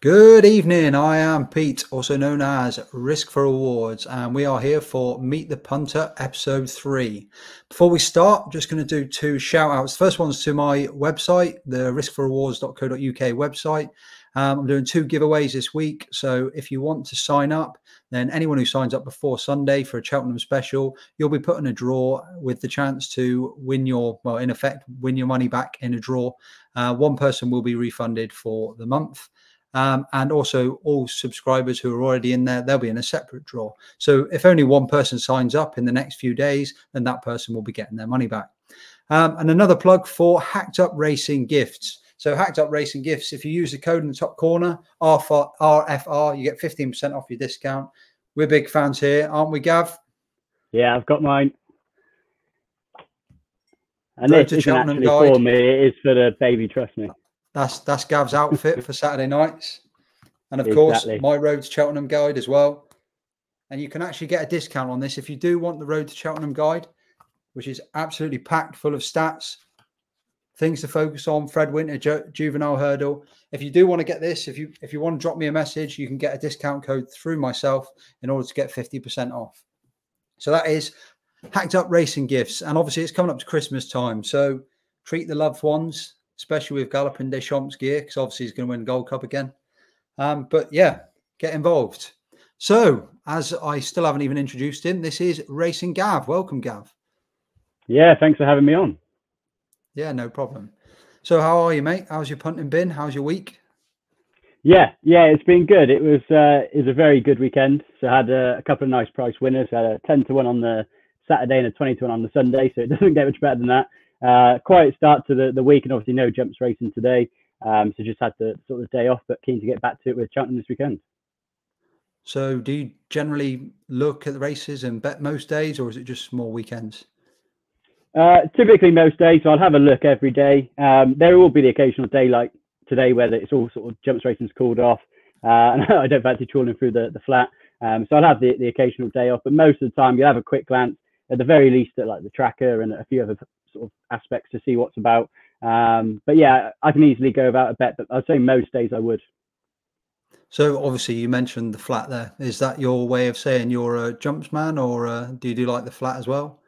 Good evening. I am Pete, also known as Risk for Rewards, and we are here for Meet the Punter episode 3. Before we start, I'm just going to do 2 shout outs. First one's to my website, the riskforrewards.co.uk website. I'm doing 2 giveaways this week. So if you want to sign up, then anyone who signs up before Sunday for a Cheltenham special, you'll be put in a draw with the chance to win in effect, win your money back in a draw. One person will be refunded for the month. And also all subscribers who are already in there, they'll be in a separate draw. So if only one person signs up in the next few days, then that person will be getting their money back. And another plug for Hacked Up Racing Gifts. So Hacked Up Racing Gifts, if you use the code in the top corner, RFR, you get 15% off your discount. We're big fans here, aren't we, Gav? Yeah, I've got mine. And this isn't actually for me, it is for the baby, trust me. That's Gav's outfit for Saturday nights. And of course, my Road to Cheltenham guide as well. And you can actually get a discount on this if you do want the Road to Cheltenham guide, which is absolutely packed full of stats, things to focus on, Fred Winter, juvenile hurdle. If you do want to get this, if you want to drop me a message, you can get a discount code through myself in order to get 50% off. So that is Hacked Up Racing Gifts. And obviously it's coming up to Christmas time. So treat the loved ones, especially with Galopin Deschamps gear, because obviously he's going to win Gold Cup again. But yeah, get involved. So, as I still haven't even introduced him, this is Racing Gav. Welcome, Gav. Yeah, thanks for having me on. Yeah, no problem. So how are you, mate? How's your punting been? How's your week? Yeah, it's been good. It was a very good weekend. So I had a couple of nice price winners. I had a 10-1 on the Saturday and a 20-1 on the Sunday, so it doesn't get much better than that. Quiet start to the week, and obviously no jumps racing today. So just had the sort of day off, but keen to get back to it with Cheltenham this weekend. So do you generally look at the races and bet most days, or is it just small weekends? Typically most days, so I'll have a look every day. There will be the occasional day like today where it's all sort of jumps racing's called off, and I don't fancy trawling through the flat. So I'll have the occasional day off, but most of the time you'll have a quick glance at the very least at like the tracker and a few other sort of aspects to see what's about. But yeah, I can easily go without a bet, but I'd say most days I would. So obviously you mentioned the flat there. Is that your way of saying you're a jumps man, or do you do like the flat as well?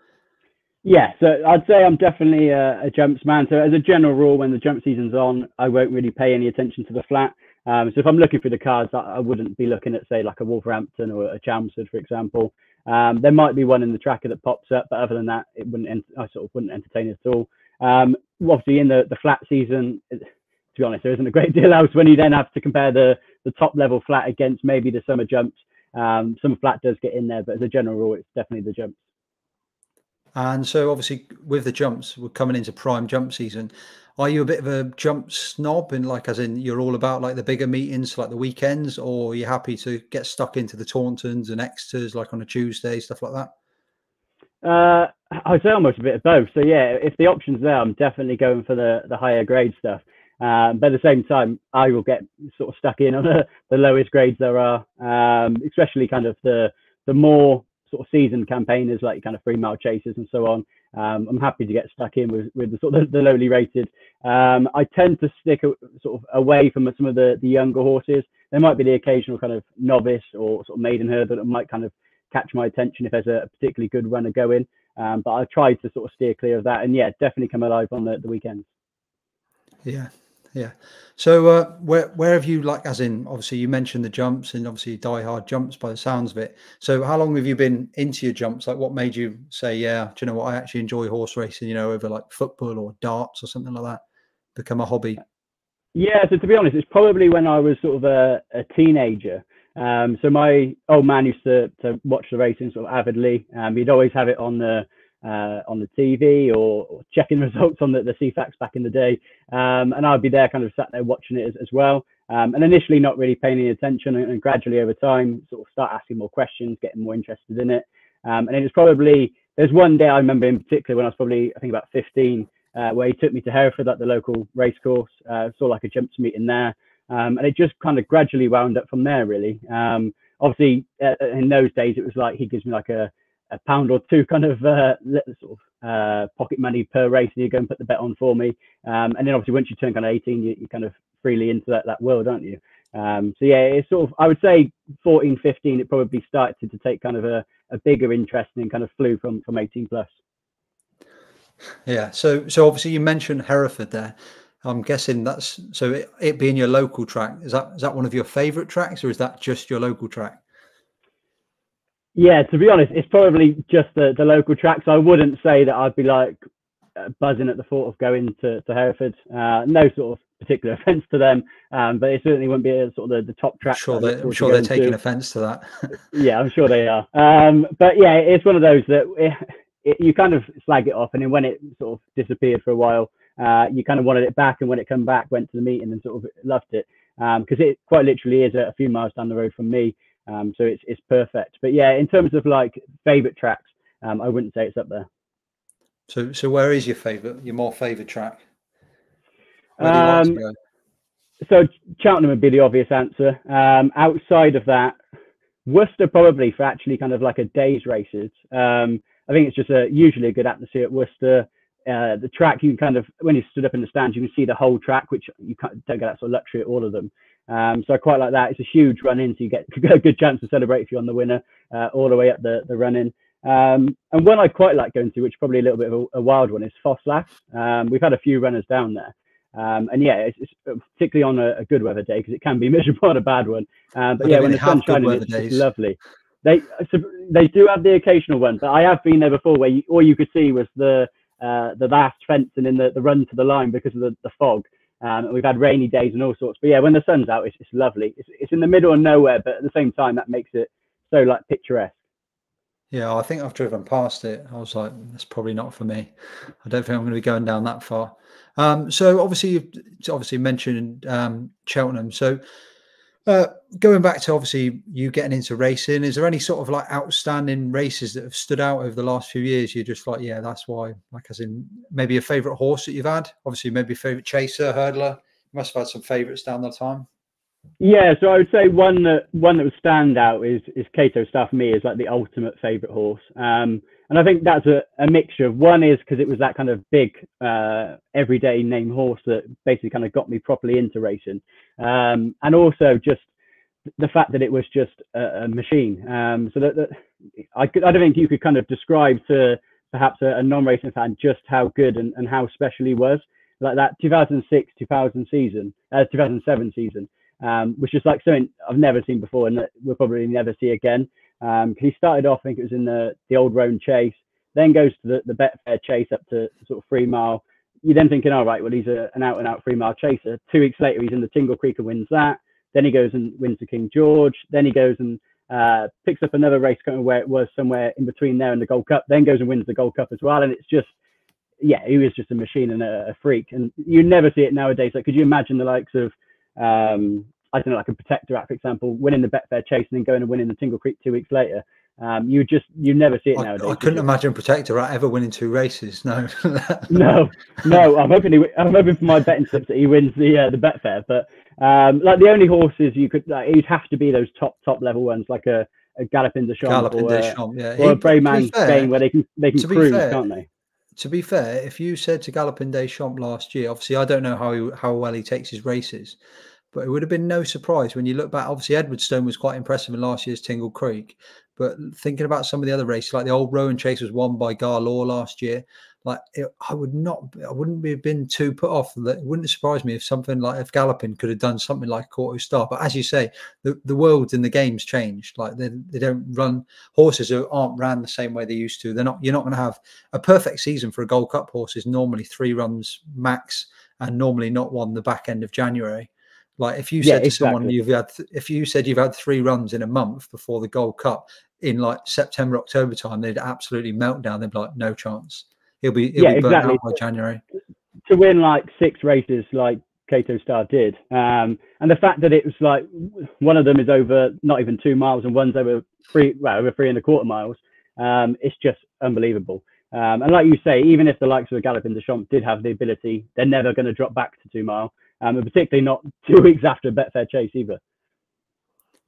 Yeah, so I'd say I'm definitely a jumps man. So as a general rule, when the jump season's on, I won't really pay any attention to the flat. So if I'm looking for the cards, I wouldn't be looking at, say, like a Wolverhampton or a Chelmsford, for example. There might be one in the tracker that pops up, but other than that, I sort of wouldn't entertain it at all. Obviously, in the flat season, to be honest, there isn't a great deal else when you then have to compare the top level flat against maybe the summer jumps. Some flat does get in there, but as a general rule, it's definitely the jumps. And so obviously with the jumps, we're coming into prime jump season. Are you a bit of a jump snob, and like as in you're all about like the bigger meetings, like the weekends, or are you happy to get stuck into the Tauntons and Exeters like on a Tuesday, stuff like that? I'd say almost a bit of both. So yeah, if the option's there, I'm definitely going for the higher grade stuff. But at the same time, I will get sort of stuck in on the lowest grades there are, especially kind of the more sort of seasoned campaigners like kind of 3-mile chasers and so on. I'm happy to get stuck in with the sort of the lowly rated. I tend to stick sort of away from some of the younger horses. There might be the occasional kind of novice or sort of maiden herd that might kind of catch my attention if there's a particularly good runner going. But I try to sort of steer clear of that. And yeah, definitely come alive on the weekends. Yeah. So where have you, like, as in, obviously you mentioned the jumps and obviously die hard jumps by the sounds of it. So how long have you been into your jumps? Like what made you say, yeah, do you know what, I actually enjoy horse racing, over like football or darts or something like that, become a hobby? Yeah, so to be honest, it's probably when I was sort of a teenager. So my old man used to watch the racing sort of avidly. He'd always have it on the TV or checking results on the CFAX back in the day. And I'd be there kind of sat there watching it as well. And initially not really paying any attention, and gradually over time sort of start asking more questions, getting more interested in it. And it was probably, there's one day I remember in particular when I was probably, I think about 15, where he took me to Hereford at the local race course, saw like a jumps meeting there. And it just kind of gradually wound up from there, really. Obviously, in those days, it was like he gives me like a pound or two kind of sort of pocket money per race, and you go and put the bet on for me. And then obviously once you turn kind of 18, you kind of freely into that world, aren't you? So yeah, it's sort of, I would say 14, 15, it probably started to take kind of a bigger interest and kind of flew from 18 plus. Yeah. So obviously you mentioned Hereford there. I'm guessing that's so it being your local track. Is that one of your favourite tracks, or is that just your local track? Yeah, to be honest, it's probably just the local tracks. I wouldn't say that I'd be like buzzing at the thought of going to Hereford. No sort of particular offence to them, but it certainly wouldn't be a, sort of the top tracks that I look I'm forward to sure they're going taking to. offence to that. Yeah, I'm sure they are. But yeah, it's one of those that you kind of slag it off, and then when it sort of disappeared for a while, you kind of wanted it back, and when it come back, went to the meeting and sort of loved it, because it quite literally is a few miles down the road from me, so it's perfect. But yeah, in terms of like favourite tracks, I wouldn't say it's up there. So where is your more favourite track? Where do you like to Um, go? so Cheltenham would be the obvious answer. Outside of that, Worcester probably for actually kind of like a day's races. I think it's just usually a good atmosphere at Worcester. The track, you can kind of, when you stood up in the stands, you can see the whole track, which you don't get that sort of luxury at all of them. So I quite like that. It's a huge run in, so you get a good chance to celebrate if you're on the winner all the way up the run in. And one I quite like going to, which is probably a little bit of a wild one, is Fosslas. We've had a few runners down there. And yeah, it's particularly on a good weather day, because it can be miserable on a bad one. But I yeah, don't think when they the sun's have good shining, weather it's days. lovely. They they do have the occasional one, but I have been there before where all you could see was the last fencing in the run to the line because of the fog. And we've had rainy days and all sorts. But yeah, when the sun's out, it's lovely. It's in the middle of nowhere, but at the same time, that makes it so like picturesque. Yeah, I think I've driven past it. I was like, that's probably not for me. I don't think I'm going to be going down that far. So obviously, you've mentioned Cheltenham. So uh, going back to obviously you getting into racing, is there any sort of like outstanding races that have stood out over the last few years? You're just like, yeah, that's why. Like, as in maybe a favourite horse that you've had. Obviously, maybe a favourite chaser, hurdler. You must have had some favourites down the time. Yeah, so I would say one that would stand out is Cato Star for me is like the ultimate favourite horse. And I think that's a mixture of, one is because it was that kind of big everyday name horse that basically kind of got me properly into racing. And also just the fact that it was just a machine. So that I don't think you could kind of describe to perhaps a non-racing fan just how good and how special he was. Like that 2006, 2007 season, which is like something I've never seen before and that we'll probably never see again. He started off, I think it was in the old Roan Chase, then goes to the Betfair Chase up to sort of 3 mile. You're then thinking, all right, well, he's an out and out 3 mile chaser. 2 weeks later, he's in the Tingle Creek and wins that. Then he goes and wins the King George. Then he goes and picks up another race kind of where it was somewhere in between there and the Gold Cup. Then goes and wins the Gold Cup as well. And it's just, yeah, he was just a machine and a freak. And you never see it nowadays. Like, could you imagine the likes of, I don't know, like a Protectorat, for example, winning the Betfair Chase and then going and winning the Tingle Creek 2 weeks later? You never see it I nowadays. couldn't imagine Protectorat ever winning 2 races. No. No, no. I'm hoping for my betting slips that he wins the Betfair. But like the only horses you could, like, it'd have to be those top level ones, like a Galloping de Champs Galloping Des Champs, yeah. or a Brave To be Man Spain, fair, where they can to be cruise, fair, can't they? to be fair, if you said to Galloping Des Champs last year, obviously I don't know how well he takes his races, but it would have been no surprise when you look back. Obviously, Edwardstone was quite impressive in last year's Tingle Creek, but thinking about some of the other races, like the old Rowan Chase was won by Gar Law last year. Like I wouldn't have been too put off. That it wouldn't surprise me if something like if Galloping could have done something like Quarto Star. But as you say, the world and the game's changed. Like they don't run horses who aren't ran the same way they used to. You're not going to have a perfect season for a Gold Cup horse. Is normally 3 runs max, and normally not one the back end of January. Like if you Yeah, said to someone exactly. if you said you've had 3 runs in a month before the Gold Cup in like September, October time, they'd absolutely melt down. They'd be like, no chance. He'll Yeah, be burnt exactly. out by January. To win like 6 races like Cato Star did, and the fact that it was like one of them is over not even 2 miles and one's over over 3.25 miles, it's just unbelievable. And like you say, even if the likes of the Galloping de Champs did have the ability, they're never going to drop back to 2 mile, and particularly not 2 weeks after a Betfair Chase either.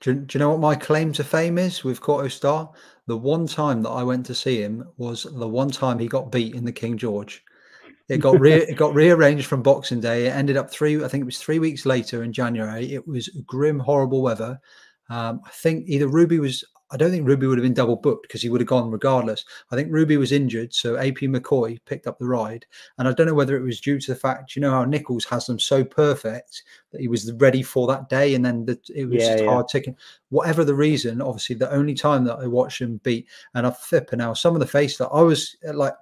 Do you know what my claim to fame is with Quarto Star? The one time that I went to see him was the one time he got beat in the King George. it got rearranged from Boxing Day. It ended up I think it was 3 weeks later in January. It was grim, horrible weather. I think either I don't think Ruby would have been double booked because he would have gone regardless. I think Ruby was injured, so AP McCoy picked up the ride. And I don't know whether it was due to the fact, you know how Nichols has them so perfect that he was ready for that day, and then it was just hard ticking. Whatever the reason, obviously the only time that I watched him beat, and I flip now, some of the face that I was like,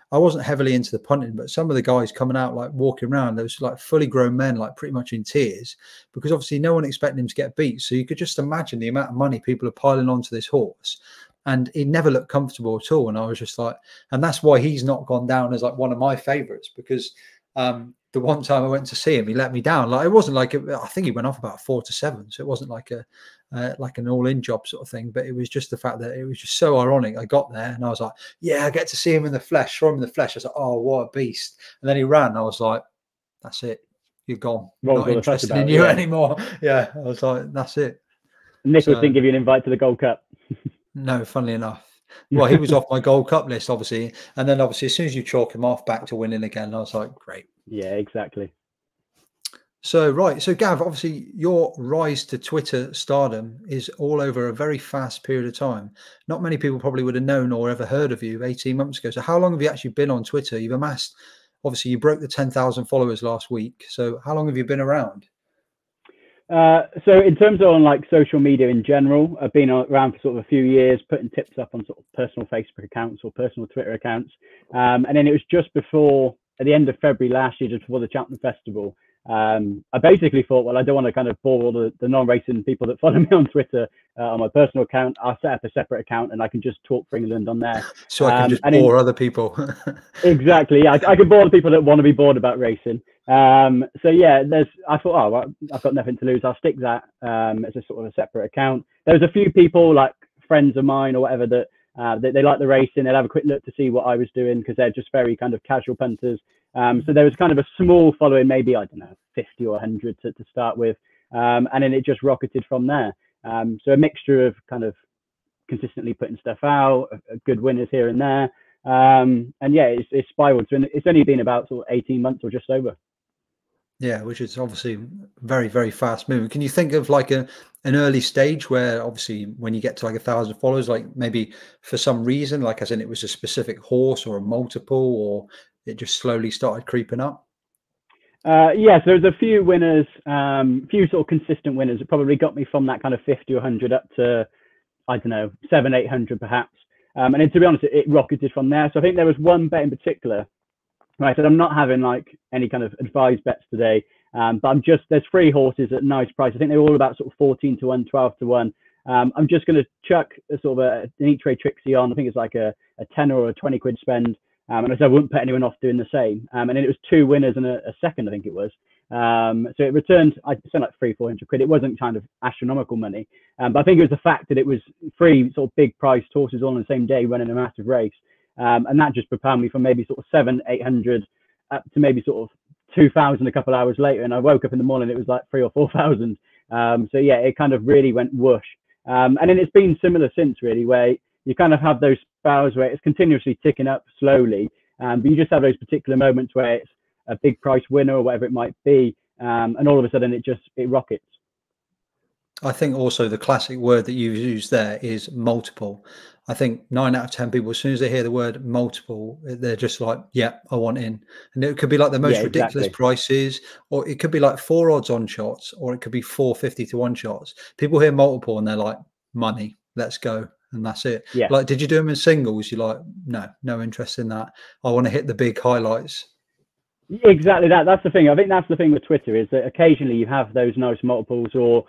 I wasn't heavily into the punting, but some of the guys coming out, like walking around, those like fully grown men, like pretty much in tears, because obviously no one expected him to get beat. So you could just imagine the amount of money people are piling onto this horse, and he never looked comfortable at all. And I was just like, and that's why he's not gone down as like one of my favorites, because the one time I went to see him, he let me down. Like, it wasn't like I think he went off about 4-7, so it wasn't like like an all-in job sort of thing. But it was just the fact that it was just so ironic. I got there and I was like, yeah, I get to see him in the flesh, saw him in the flesh. I was like, oh, what a beast. And then he ran. I was like, that's it. You're gone. Not interested in you anymore. Yeah, I was like, that's it. Nichols didn't give you an invite to the Gold Cup. No, funnily enough. Well, he was off my Gold Cup list, obviously. And then obviously as soon as you chalk him off back to winning again, I was like, great. Yeah, exactly. So, right. So, Gav, obviously your rise to Twitter stardom is all over a very fast period of time. Not many people probably would have known or ever heard of you 18 months ago. So how long have you actually been on Twitter? You've amassed, obviously you broke the 10,000 followers last week. So how long have you been around? So in terms of on like social media in general, I've been around for sort of a few years, putting tips up on sort of personal Facebook accounts or personal Twitter accounts. And then it was just before, at the end of February last year, just before the Cheltenham Festival, I basically thought, well, I don't want to kind of bore all the non-racing people that follow me on Twitter on my personal account. I'll set up a separate account and I can just talk for England on there. So I can just bore other people. Exactly. Yeah, I can bore the people that want to be bored about racing. So yeah, I thought, oh, well, I've got nothing to lose. I'll stick that as a sort of a separate account. There's a few people, like friends of mine or whatever, that they like the racing. They'll have a quick look to see what I was doing because they're just very kind of casual punters. So there was kind of a small following, maybe, I don't know, 50 or 100 to start with. And then it just rocketed from there. So a mixture of kind of consistently putting stuff out, good winners here and there. And yeah, it's spiraled. So it's only been about sort of 18 months or just over. Yeah, which is obviously very, very fast moving. Can you think of like an early stage where obviously when you get to like 1,000 followers, like maybe for some reason, like as in it was a specific horse or a multiple, or it just slowly started creeping up? Yeah, so there's a few winners, few sort of consistent winners. It probably got me from that kind of 50 or 100 up to, I don't know, 700-800 perhaps. And then to be honest, it rocketed from there. So I think there was one bet in particular. Right, so I'm not having like any kind of advised bets today, but there's 3 horses at nice price. I think they're all about sort of 14 to 1, 12 to 1. I'm just going to chuck a sort of an each way Trixie on. I think it's like a 10 or a 20 quid spend. And I said I wouldn't put anyone off doing the same. And then it was 2 winners and a second, I think it was. So it returned, I spent like 300-400 quid. It wasn't kind of astronomical money, but I think it was the fact that it was 3 sort of big priced horses all on the same day running a massive race. And that just propelled me from maybe sort of 700-800 up to maybe sort of 2,000 a couple of hours later. And I woke up in the morning, it was like 3,000 or 4,000. So yeah, it kind of really went whoosh. And then it's been similar since, really, where you kind of have those spells where it's continuously ticking up slowly. But you just have those particular moments where it's a big price winner or whatever it might be. And all of a sudden it rockets. I think also the classic word that you've used there is multiple. I think 9 out of 10 people, as soon as they hear the word multiple, they're just like, yeah, I want in. And it could be like the most ridiculous prices, or it could be like 4 odds on shots, or it could be 450 to 1 shots. People hear multiple and they're like, money, let's go. And that's it. Yeah. Like, did you do them in singles? You're like, no interest in that. I want to hit the big highlights. Exactly that. That's the thing. I think that's the thing with Twitter is that occasionally you have those nice multiples, or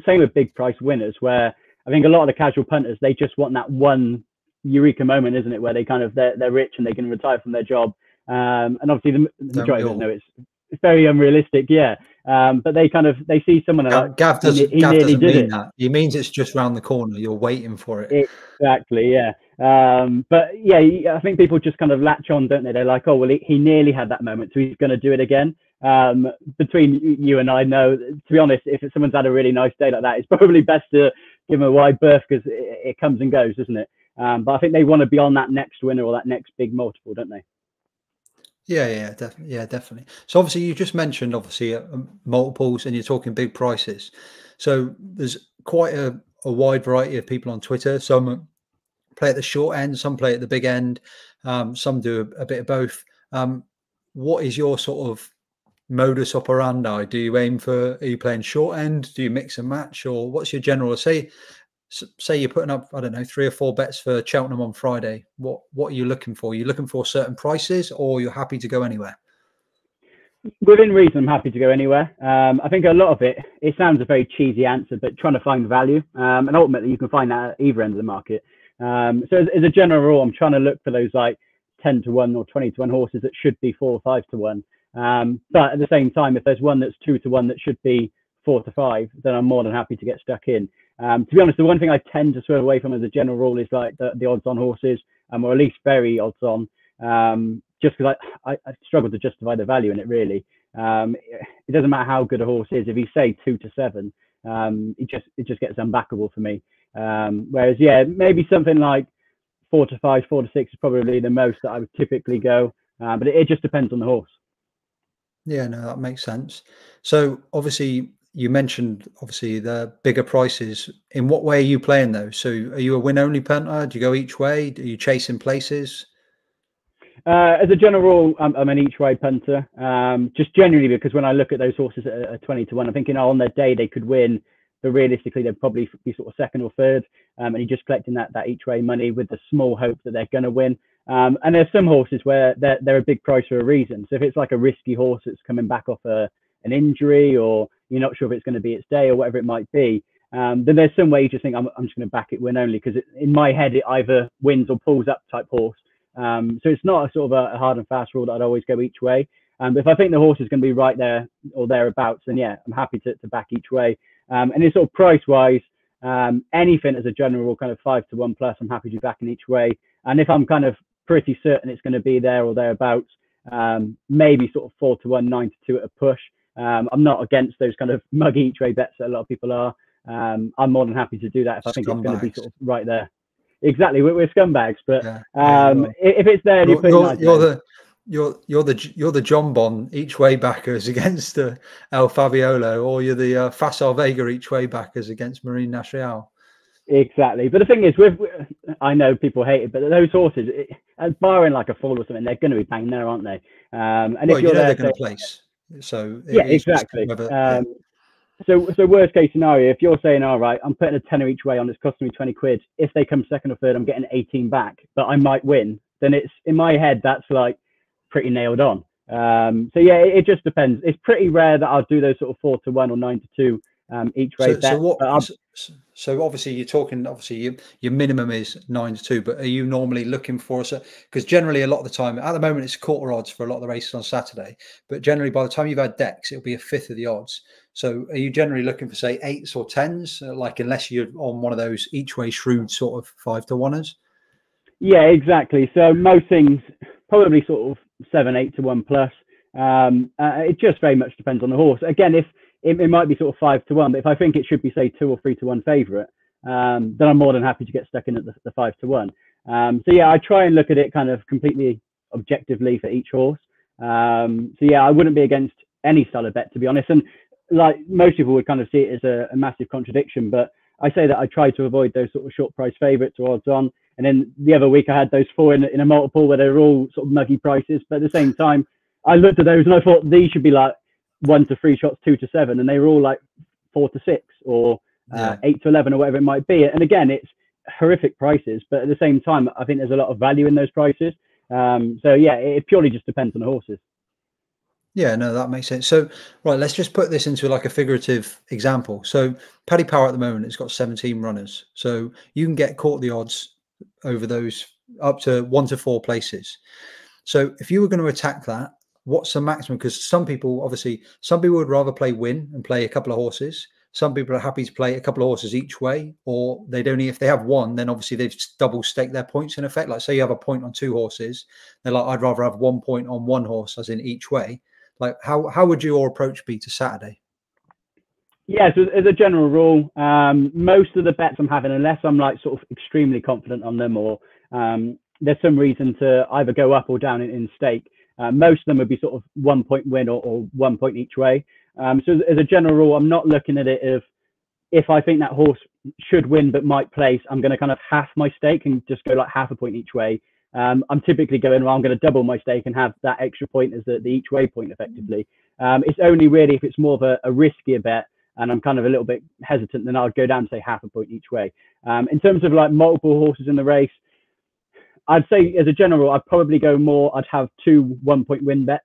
same with big price winners, where I think a lot of the casual punters, they just want that one eureka moment, isn't it, where they kind of they're rich and they can retire from their job. And obviously the majority of us know it's very unrealistic, yeah. But they see someone like Gav doesn't mean that. He means it's just round the corner. You're waiting for it. Exactly, yeah. But yeah, I think people just kind of latch on, don't they? They're like, oh, well, he nearly had that moment, so he's going to do it again. Between you and I know, to be honest, if someone's had a really nice day like that, it's probably best to give them a wide berth because it comes and goes, doesn't it? But I think they want to be on that next winner or that next big multiple, don't they? Yeah, definitely. So obviously you just mentioned obviously multiples, and you're talking big prices. So there's quite a wide variety of people on Twitter. Some play at the short end, some play at the big end, some do a bit of both. What is your sort of modus operandi? Do you aim for? Are you playing short end? Do you mix and match, or what's your general? Say you're putting up, I don't know, 3 or 4 bets for Cheltenham on Friday. What are you looking for? Are you looking for certain prices, or you're happy to go anywhere? Within reason, I'm happy to go anywhere. I think a lot of it sounds a very cheesy answer, but trying to find value. And ultimately, you can find that at either end of the market. So as a general rule, I'm trying to look for those like 10 to 1 or 20 to 1 horses that should be 4 or 5 to 1. But at the same time, if there's one that's 2 to 1 that should be 4 to 5, then I'm more than happy to get stuck in. To be honest, the one thing I tend to swerve away from as a general rule is like the odds on horses, or at least very odds on. Just because I struggle to justify the value in it, really. It doesn't matter how good a horse is. If you say 2 to 7, it just gets unbackable for me. Whereas, yeah, maybe something like 4 to 5, 4 to 6 is probably the most that I would typically go. But it just depends on the horse. Yeah, no, that makes sense. So obviously you mentioned obviously the bigger prices. In what way are you playing those? So are you a win only punter? Do you go each way? Are you chasing places? As a general rule, I'm an each way punter. Just generally because when I look at those horses at a 20 to 1, I'm thinking, oh, on their day they could win, but realistically they'd probably be sort of second or third. And you're just collecting that each way money with the small hope that they're going to win. And there's some horses where they're a big price for a reason. So if it's like a risky horse that's coming back off an injury, or you're not sure if it's going to be its day or whatever it might be, then there's some way you just think I'm just going to back it win only, because in my head it either wins or pulls up type horse. So it's not a sort of a hard and fast rule that I'd always go each way. But if I think the horse is going to be right there or thereabouts, then yeah, I'm happy to back each way. And it's sort of price wise, anything as a general rule, kind of 5 to 1 plus, I'm happy to back in each way. And if I'm kind of pretty certain it's going to be there or thereabouts, maybe sort of 4 to 1, 9 to 2 at a push. I'm not against those kind of muggy each way bets that a lot of people are. I'm more than happy to do that if I think it's going to be sort of right there. Exactly, we're scumbags, but if it's there, you're the John Bon each way backers against El Fabiolo, or you're the Facile Vega each way backers against Marine Nacional. Exactly, but the thing is, I know people hate it, but those horses, barring like a fall or something, they're going to be banging there, aren't they? And well, if you're there, they're going to place. So yeah, exactly. So worst case scenario, if you're saying, all right, I'm putting a tenner each way on, it's costing me 20 quid. If they come second or third, I'm getting 18 back, but I might win. Then it's, in my head, that's like pretty nailed on. So yeah, it just depends. It's pretty rare that I'll do those sort of 4 to 1 or 9 to 2 each way bets. So obviously you're talking, obviously your minimum is 9 to 2, but are you normally looking for because generally a lot of the time at the moment it's quarter odds for a lot of the races on Saturday, but generally by the time you've had decks it'll be a fifth of the odds. So are you generally looking for say 8s or 10s, like unless you're on one of those each way shrewd sort of 5 to 1ers? Yeah, exactly. So most things probably sort of 7, 8 to 1 plus. It just very much depends on the horse. Again, if it might be sort of 5 to 1, but if I think it should be say 2 or 3 to 1 favourite, then I'm more than happy to get stuck in at the 5 to 1. So yeah, I try and look at it kind of completely objectively for each horse. So yeah, I wouldn't be against any style of bet, to be honest. And like most people would kind of see it as a massive contradiction, but I say that I try to avoid those sort of short price favourites or odds on. And then the other week I had those 4 in a multiple where they were all sort of muggy prices. But at the same time, I looked at those and I thought these should be like 1 to 3 shots, 2 to 7, and they were all like 4 to 6 or 8 to 11 or whatever it might be. And again, it's horrific prices, but at the same time, I think there's a lot of value in those prices. So yeah, it purely just depends on the horses. Yeah, no, that makes sense. So, right, let's just put this into like a figurative example. So, Paddy Power at the moment has got 17 runners. So, you can get caught the odds over those up to 1 to 4 places. So, if you were going to attack that, what's the maximum? Because some people would rather play win and play a couple of horses. Some people are happy to play a couple of horses each way, or they'd only, if they have one, then obviously they've double staked their points in effect. Like say you have a point on 2 horses, they're like, I'd rather have 1 point on 1 horse, as in each way. Like how would your approach be to Saturday? Yeah, so as a general rule, most of the bets I'm having, unless I'm like sort of extremely confident on them, or there's some reason to either go up or down in stake, Most of them would be sort of 1 point win or 1 point each way. So as a general rule, I'm not looking at it as if I think that horse should win but might place, I'm going to kind of half my stake and just go like half a point each way. I'm typically going, well, I'm going to double my stake and have that extra point as the each way point effectively. It's only really if it's more of a riskier bet and I'm kind of a little bit hesitant, then I'd go down to say half a point each way. In terms of like multiple horses in the race, I'd say as a general, I'd probably go more, I'd have 2 1 point win bets,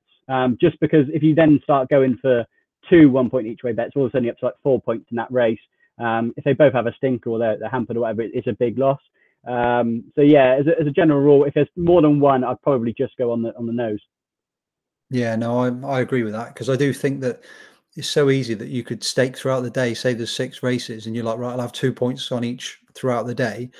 just because if you then start going for 2 1 point each way bets, all of a sudden you're up to like 4 points in that race. If they both have a stinker or they're hampered or whatever, it's a big loss. So yeah, as a general rule, if there's more than one, I'd probably just go on the nose. Yeah, no, I agree with that because I do think that it's so easy that you could stake throughout the day. Say there's 6 races, and you're like, right, I'll have 2 points on each throughout the day,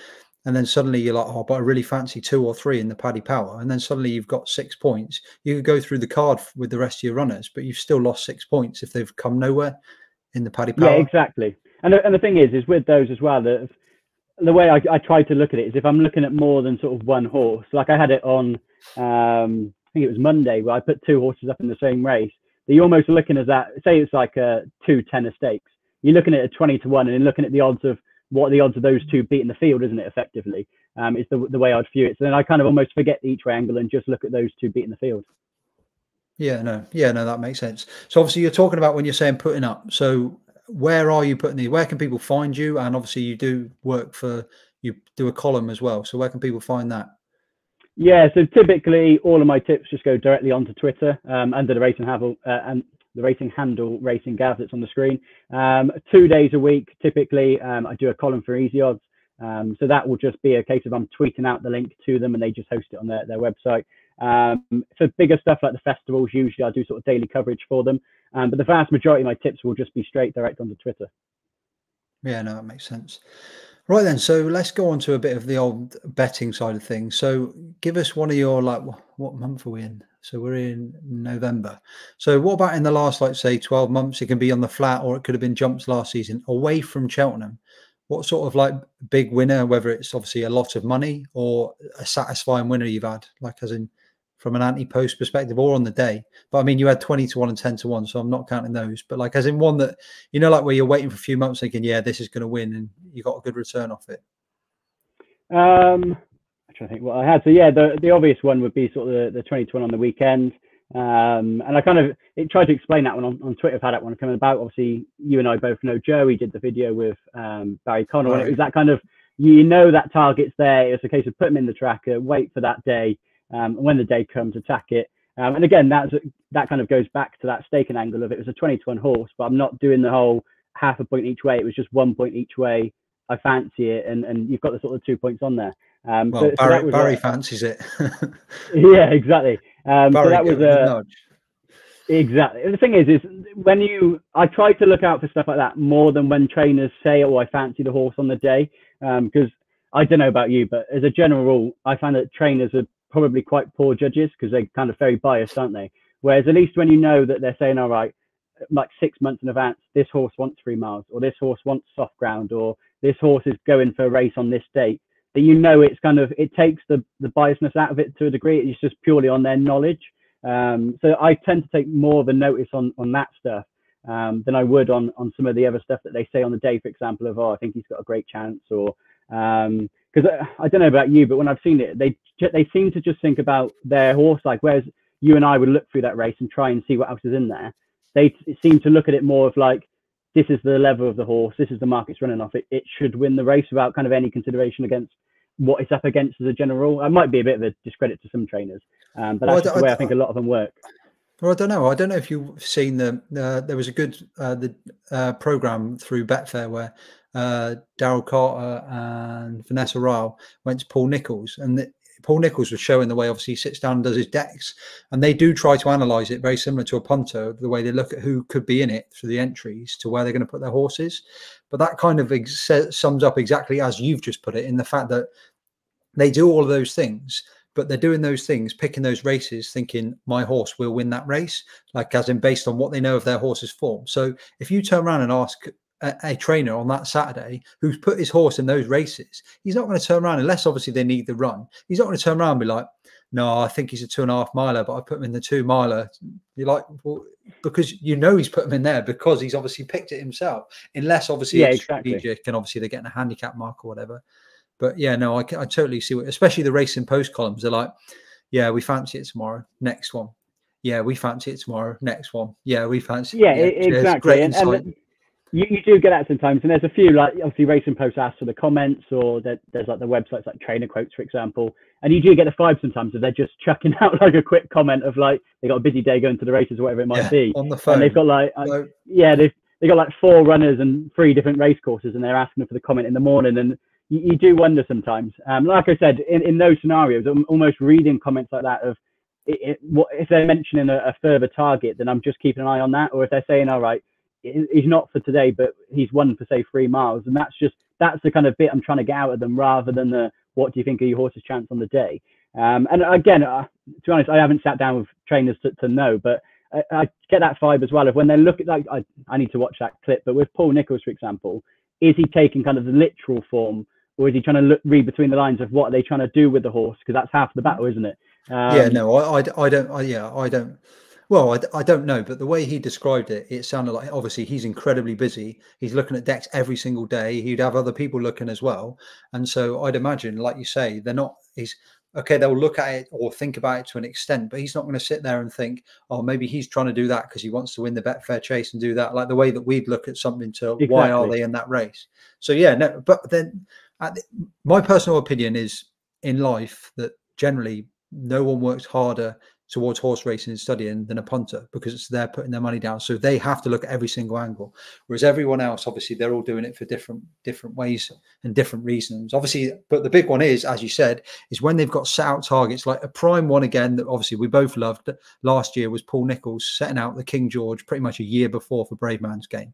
and then suddenly you're like, oh, but I really fancy 2 or 3 in the Paddy Power, and then suddenly you've got 6 points. You could go through the card with the rest of your runners, but you've still lost 6 points if they've come nowhere in the Paddy Yeah, Power. exactly. And the thing is with those as well, that the way I try to look at it is if I'm looking at more than sort of one horse, like I had it on, I think it was Monday, where I put 2 horses up in the same race. That you're almost looking at that, say it's like a 2 tenner stakes. You're looking at a 20 to 1 and then looking at the odds of what are the odds of those 2 beating the field, isn't it, effectively? It's the way I'd view it. So then I kind of almost forget the each way angle and just look at those 2 beating the field. Yeah, no, that makes sense. So obviously you're talking about when you're saying putting up. So where are you putting these? Where can people find you? And obviously you do work for, you do a column as well. So where can people find that? Yeah, so typically all of my tips just go directly onto Twitter under the racing handle and the racing handle Racing Gav that's on the screen. 2 days a week, typically, I do a column for Easy Odds. So that will just be a case of I'm tweeting out the link to them and they just host it on their website. For bigger stuff like the festivals, usually I do sort of daily coverage for them. But the vast majority of my tips will just be straight direct onto Twitter. Yeah, no, that makes sense. Right then, so let's go on to a bit of the old betting side of things. So give us one of your, like, what month are we in? So we're in November. So what about in the last, like, say 12 months? It can be on the flat or it could have been jumps last season away from Cheltenham. What sort of like big winner, whether it's obviously a lot of money or a satisfying winner you've had, like as in from an anti-post perspective or on the day? But I mean, you had 20 to 1 and 10 to 1, so I'm not counting those. But like as in one that, you know, like where you're waiting for a few months thinking, yeah, this is going to win and you got a good return off it. I'm trying to think what I had. So yeah, the obvious one would be sort of the 20 to 1 on the weekend. And I kind of tried to explain that one on Twitter. I've had that one coming about. Obviously, you and I both know Joe. He did the video with Barry Connell. Right. And it was that kind of, you know, that target's there. It's a case of put him in the tracker, wait for that day. And when the day comes, attack it. And again, that kind of goes back to that staking angle of it was a 20 to 1 horse, but I'm not doing the whole half a point each way. It was just 1 point each way. I fancy it, and you've got the sort of 2 points on there. Well, so Barry fancies it. Yeah, exactly. Barry, so that was a nudge. Exactly. The thing is when I try to look out for stuff like that more than when trainers say, "Oh, I fancy the horse on the day," because I don't know about you, but as a general rule, I find that trainers are probably quite poor judges because they're kind of very biased, aren't they? Whereas at least when you know that they're saying, "All right, like 6 months in advance, this horse wants 3 miles, or this horse wants soft ground, or this horse is going for a race on this date," that you know it's kind of, it takes the biasness out of it to a degree. It's just purely on their knowledge. So I tend to take more of a notice on that stuff than I would on some of the other stuff that they say on the day, for example, of, "Oh, I think he's got a great chance," or because I don't know about you, but when I've seen it, they seem to just think about their horse, like, whereas you and I would look through that race and try and see what else is in there. They seem to look at it more of like, this is the level of the horse, this is the mark it's running off, it should win the race without kind of any consideration against what it's up against as a general. It might be a bit of a discredit to some trainers, but that's just the way I think a lot of them work. Well, I don't know. I don't know if you've seen there was a good program through Betfair where Daryl Carter and Vanessa Ryle went to Paul Nicholls, and Paul Nicholls was showing the way. Obviously, he sits down and does his decks, and they do try to analyse it very similar to a punter, the way they look at who could be in it through the entries to where they're going to put their horses. But that kind of sums up exactly as you've just put it, in the fact that they do all of those things, but they're doing those things, picking those races, thinking my horse will win that race, like as in based on what they know of their horse's form. So if you turn around and ask a trainer on that Saturday who's put his horse in those races, he's not going to turn around, unless obviously they need the run. He's not going to turn around and be like, no, I think he's a 2.5 miler, but I put him in the 2 miler. You're like, well, because you know he's put him in there because he's obviously picked it himself, unless obviously Yeah, it's exactly. strategic and obviously they're getting a handicap mark or whatever. But yeah, no, I totally see what, especially the Racing Post columns. They're like, yeah, we fancy it tomorrow. Next one. Yeah, we fancy it tomorrow. Next one. Yeah, we fancy. Yeah, Yeah, cheers. exactly. Great insight. You do get that sometimes, and there's a few, like obviously Racing Post asks for the comments, or there's like the websites like Trainer Quotes, for example, and you do get the vibe sometimes of they're just chucking out like a quick comment of like they got a busy day going to the races or whatever it might be, on the phone, and they've got like they've got like 4 runners and 3 different race courses, and they're asking for the comment in the morning, and you do wonder sometimes. Like I said, in those scenarios, I'm almost reading comments like that of what if they're mentioning a further target, then I'm just keeping an eye on that, or if they're saying, all right, he's not for today, but he's won for say 3 miles, and that's the kind of bit I'm trying to get out of them, rather than the what do you think of your horse's chance on the day. And again, to be honest, I haven't sat down with trainers to know, but I get that vibe as well of when they look at, like, I need to watch that clip, but with Paul Nicholls, for example, is he taking kind of the literal form, or is he trying to read between the lines of what are they trying to do with the horse? Because that's half the battle, isn't it? Yeah, no, I don't. I don't. Well, I don't know, but the way he described it, it sounded like obviously he's incredibly busy. He's looking at decks every single day. He'd have other people looking as well, and so I'd imagine, like you say, they're not. He's okay. They'll look at it or think about it to an extent, but he's not going to sit there and think, oh, maybe he's trying to do that because he wants to win the Betfair Chase and do that, like the way that we'd look at something to Exactly. why are they in that race? So yeah, no, but then my personal opinion is in life that generally no one works harder towards horse racing and studying than a punter, because it's they're putting their money down, so they have to look at every single angle, whereas everyone else, obviously they're all doing it for different ways and different reasons, obviously. But the big one is, as you said, is when they've got set out targets. Like a prime one again that obviously we both loved last year was Paul Nicholls setting out the King George pretty much a year before for Brave Man's Game.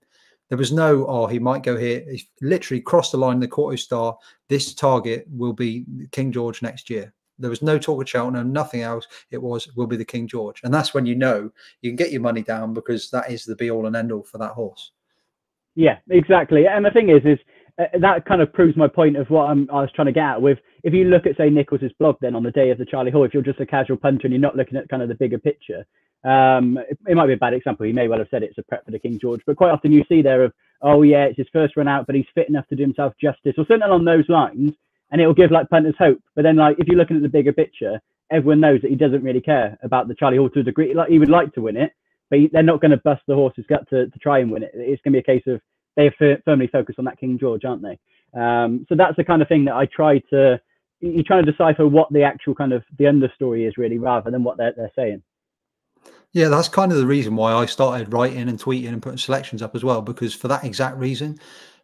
There was no, oh, he might go here. He literally crossed the line, the Quarto Star. This target will be King George next year. There was no talk of Cheltenham, nothing else. It will be the King George. And that's when you know you can get your money down, because that is the be all and end all for that horse. Yeah, exactly. And the thing is that kind of proves my point of what I was trying to get at with, if you look at, say, Nichols's blog then on the day of the Charlie Hall, if you're just a casual punter and you're not looking at kind of the bigger picture, it might be a bad example. He may well have said it's a prep for the King George, but quite often you see there of, oh yeah, it's his first run out, but he's fit enough to do himself justice, or something along those lines. And it'll give like punters hope. But then, like, if you're looking at the bigger picture, everyone knows that he doesn't really care about the Charlie Hall to a degree. Like, he would like to win it, but they're not going to bust the horse's gut to try and win it. It's going to be a case of they're firmly focused on that King George, aren't they? So that's the kind of thing that I try to. You're trying to decipher what the actual kind of the understory is really, rather than what they're saying. Yeah, that's kind of the reason why I started writing and tweeting and putting selections up as well, because for that exact reason,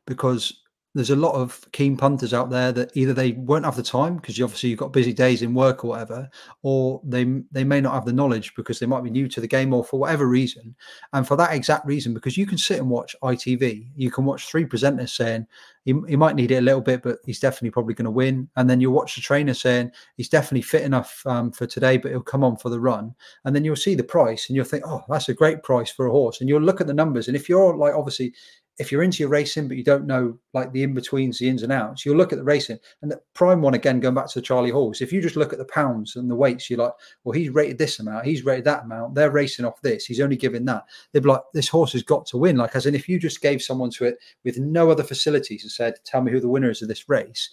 because there's a lot of keen punters out there that either they won't have the time because obviously you've got busy days in work or whatever, or they may not have the knowledge because they might be new to the game or for whatever reason. And for that exact reason, because you can sit and watch ITV, you can watch 3 presenters saying he might need it a little bit, but he's definitely probably going to win. And then you'll watch the trainer saying he's definitely fit enough for today, but he'll come on for the run. And then you'll see the price and you'll think, oh, that's a great price for a horse. And you'll look at the numbers. And if you're like, obviously, if you're into your racing, but you don't know like the in-betweens, the ins and outs, you'll look at the racing. And the prime one, again, going back to the Charlie Halls, if you just look at the pounds and the weights, you're like, well, he's rated this amount, he's rated that amount, they're racing off this, he's only giving that. They'd be like, this horse has got to win. Like, as in, if you just gave someone to it with no other facilities and said, tell me who the winner is of this race,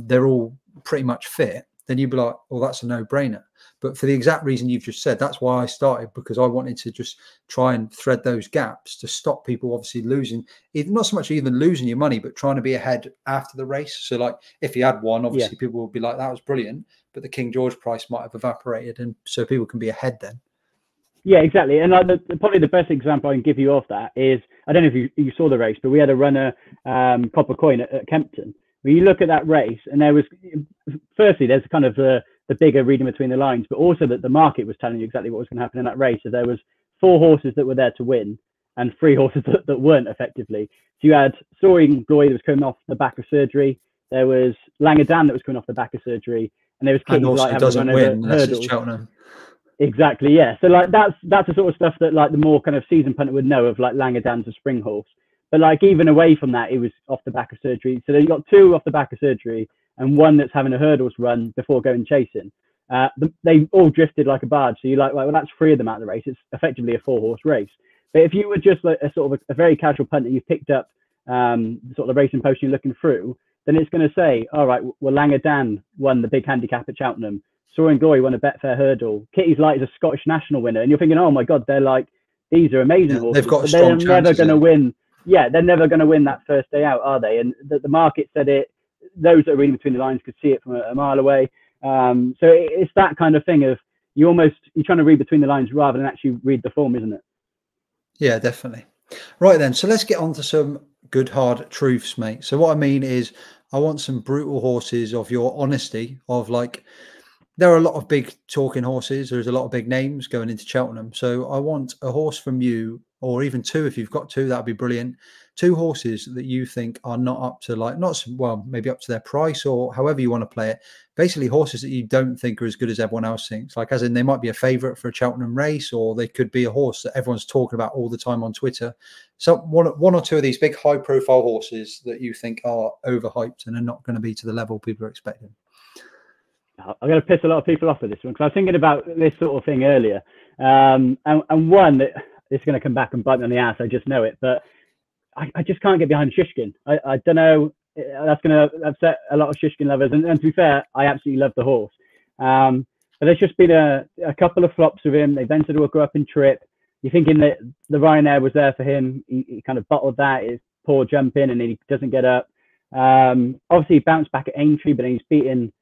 they're all pretty much fit, then you'd be like, well, that's a no-brainer. But for the exact reason you've just said, that's why I started, because I wanted to just try and thread those gaps to stop people obviously losing, not so much even losing your money, but trying to be ahead after the race. So like if you had one, obviously people would be like, that was brilliant, but the King George price might have evaporated, and so people can be ahead then. Yeah, exactly. And like probably the best example I can give you of that is, I don't know if you saw the race, but we had a runner, Copper Coin at Kempton. When you look at that race, and there was, firstly, there's kind of the bigger reading between the lines, but also that the market was telling you exactly what was going to happen in that race. So there was 4 horses that were there to win and 3 horses that weren't, effectively. So you had Soaring Glory that was coming off the back of surgery. There was Langadan that was coming off the back of surgery. And there was Kitty Light having to run over hurdles. Exactly, yeah. So like that's the sort of stuff that like the more kind of seasoned punter would know of, like Langadan's a spring horse. But like even away from that, it was off the back of surgery. So you got 2 off the back of surgery and 1 that's having a hurdles run before going chasing. They all drifted like a barge. So you're like, well, that's 3 of them out of the race. It's effectively a 4-horse race. But if you were just like a sort of a very casual punter, you picked up sort of the racing post you're looking through, then it's going to say, all right, well, Langer Dan won the big handicap at Cheltenham. Soaring Glory won a Betfair hurdle. Kitty's Light is a Scottish national winner. And you're thinking, oh my God, they're like, these are amazing horses. They've got but strong they're never going to chances. win. Yeah, they're never going to win that first day out, are they? And the market said it. Those that are reading between the lines could see it from a mile away. So it's that kind of thing of you're trying to read between the lines rather than actually read the form, isn't it? Yeah, definitely. Right then, so let's get on to some good hard truths, mate. So what I mean is I want some brutal horses of your honesty of like, there are a lot of big talking horses. There's a lot of big names going into Cheltenham. So I want a horse from you, or even 2 if you've got 2, that'd be brilliant. 2 horses that you think are not up to maybe up to their price or however you want to play it. Basically horses that you don't think are as good as everyone else thinks. Like as in they might be a favourite for a Cheltenham race, or they could be a horse that everyone's talking about all the time on Twitter. So one or 2 of these big high profile horses that you think are overhyped and are not going to be to the level people are expecting. I'm going to piss a lot of people off with this one because I was thinking about this sort of thing earlier. And one that is going to come back and bite me on the ass. I just know it, but I just can't get behind Shishkin. I don't know. That's going to upset a lot of Shishkin lovers. And to be fair, I absolutely love the horse. But there's just been a couple of flops with him. They've entered a go up in trip. You're thinking that the Ryanair was there for him. He kind of bottled that. His poor jump in and he doesn't get up. Obviously, he bounced back at Aintree, but he's beaten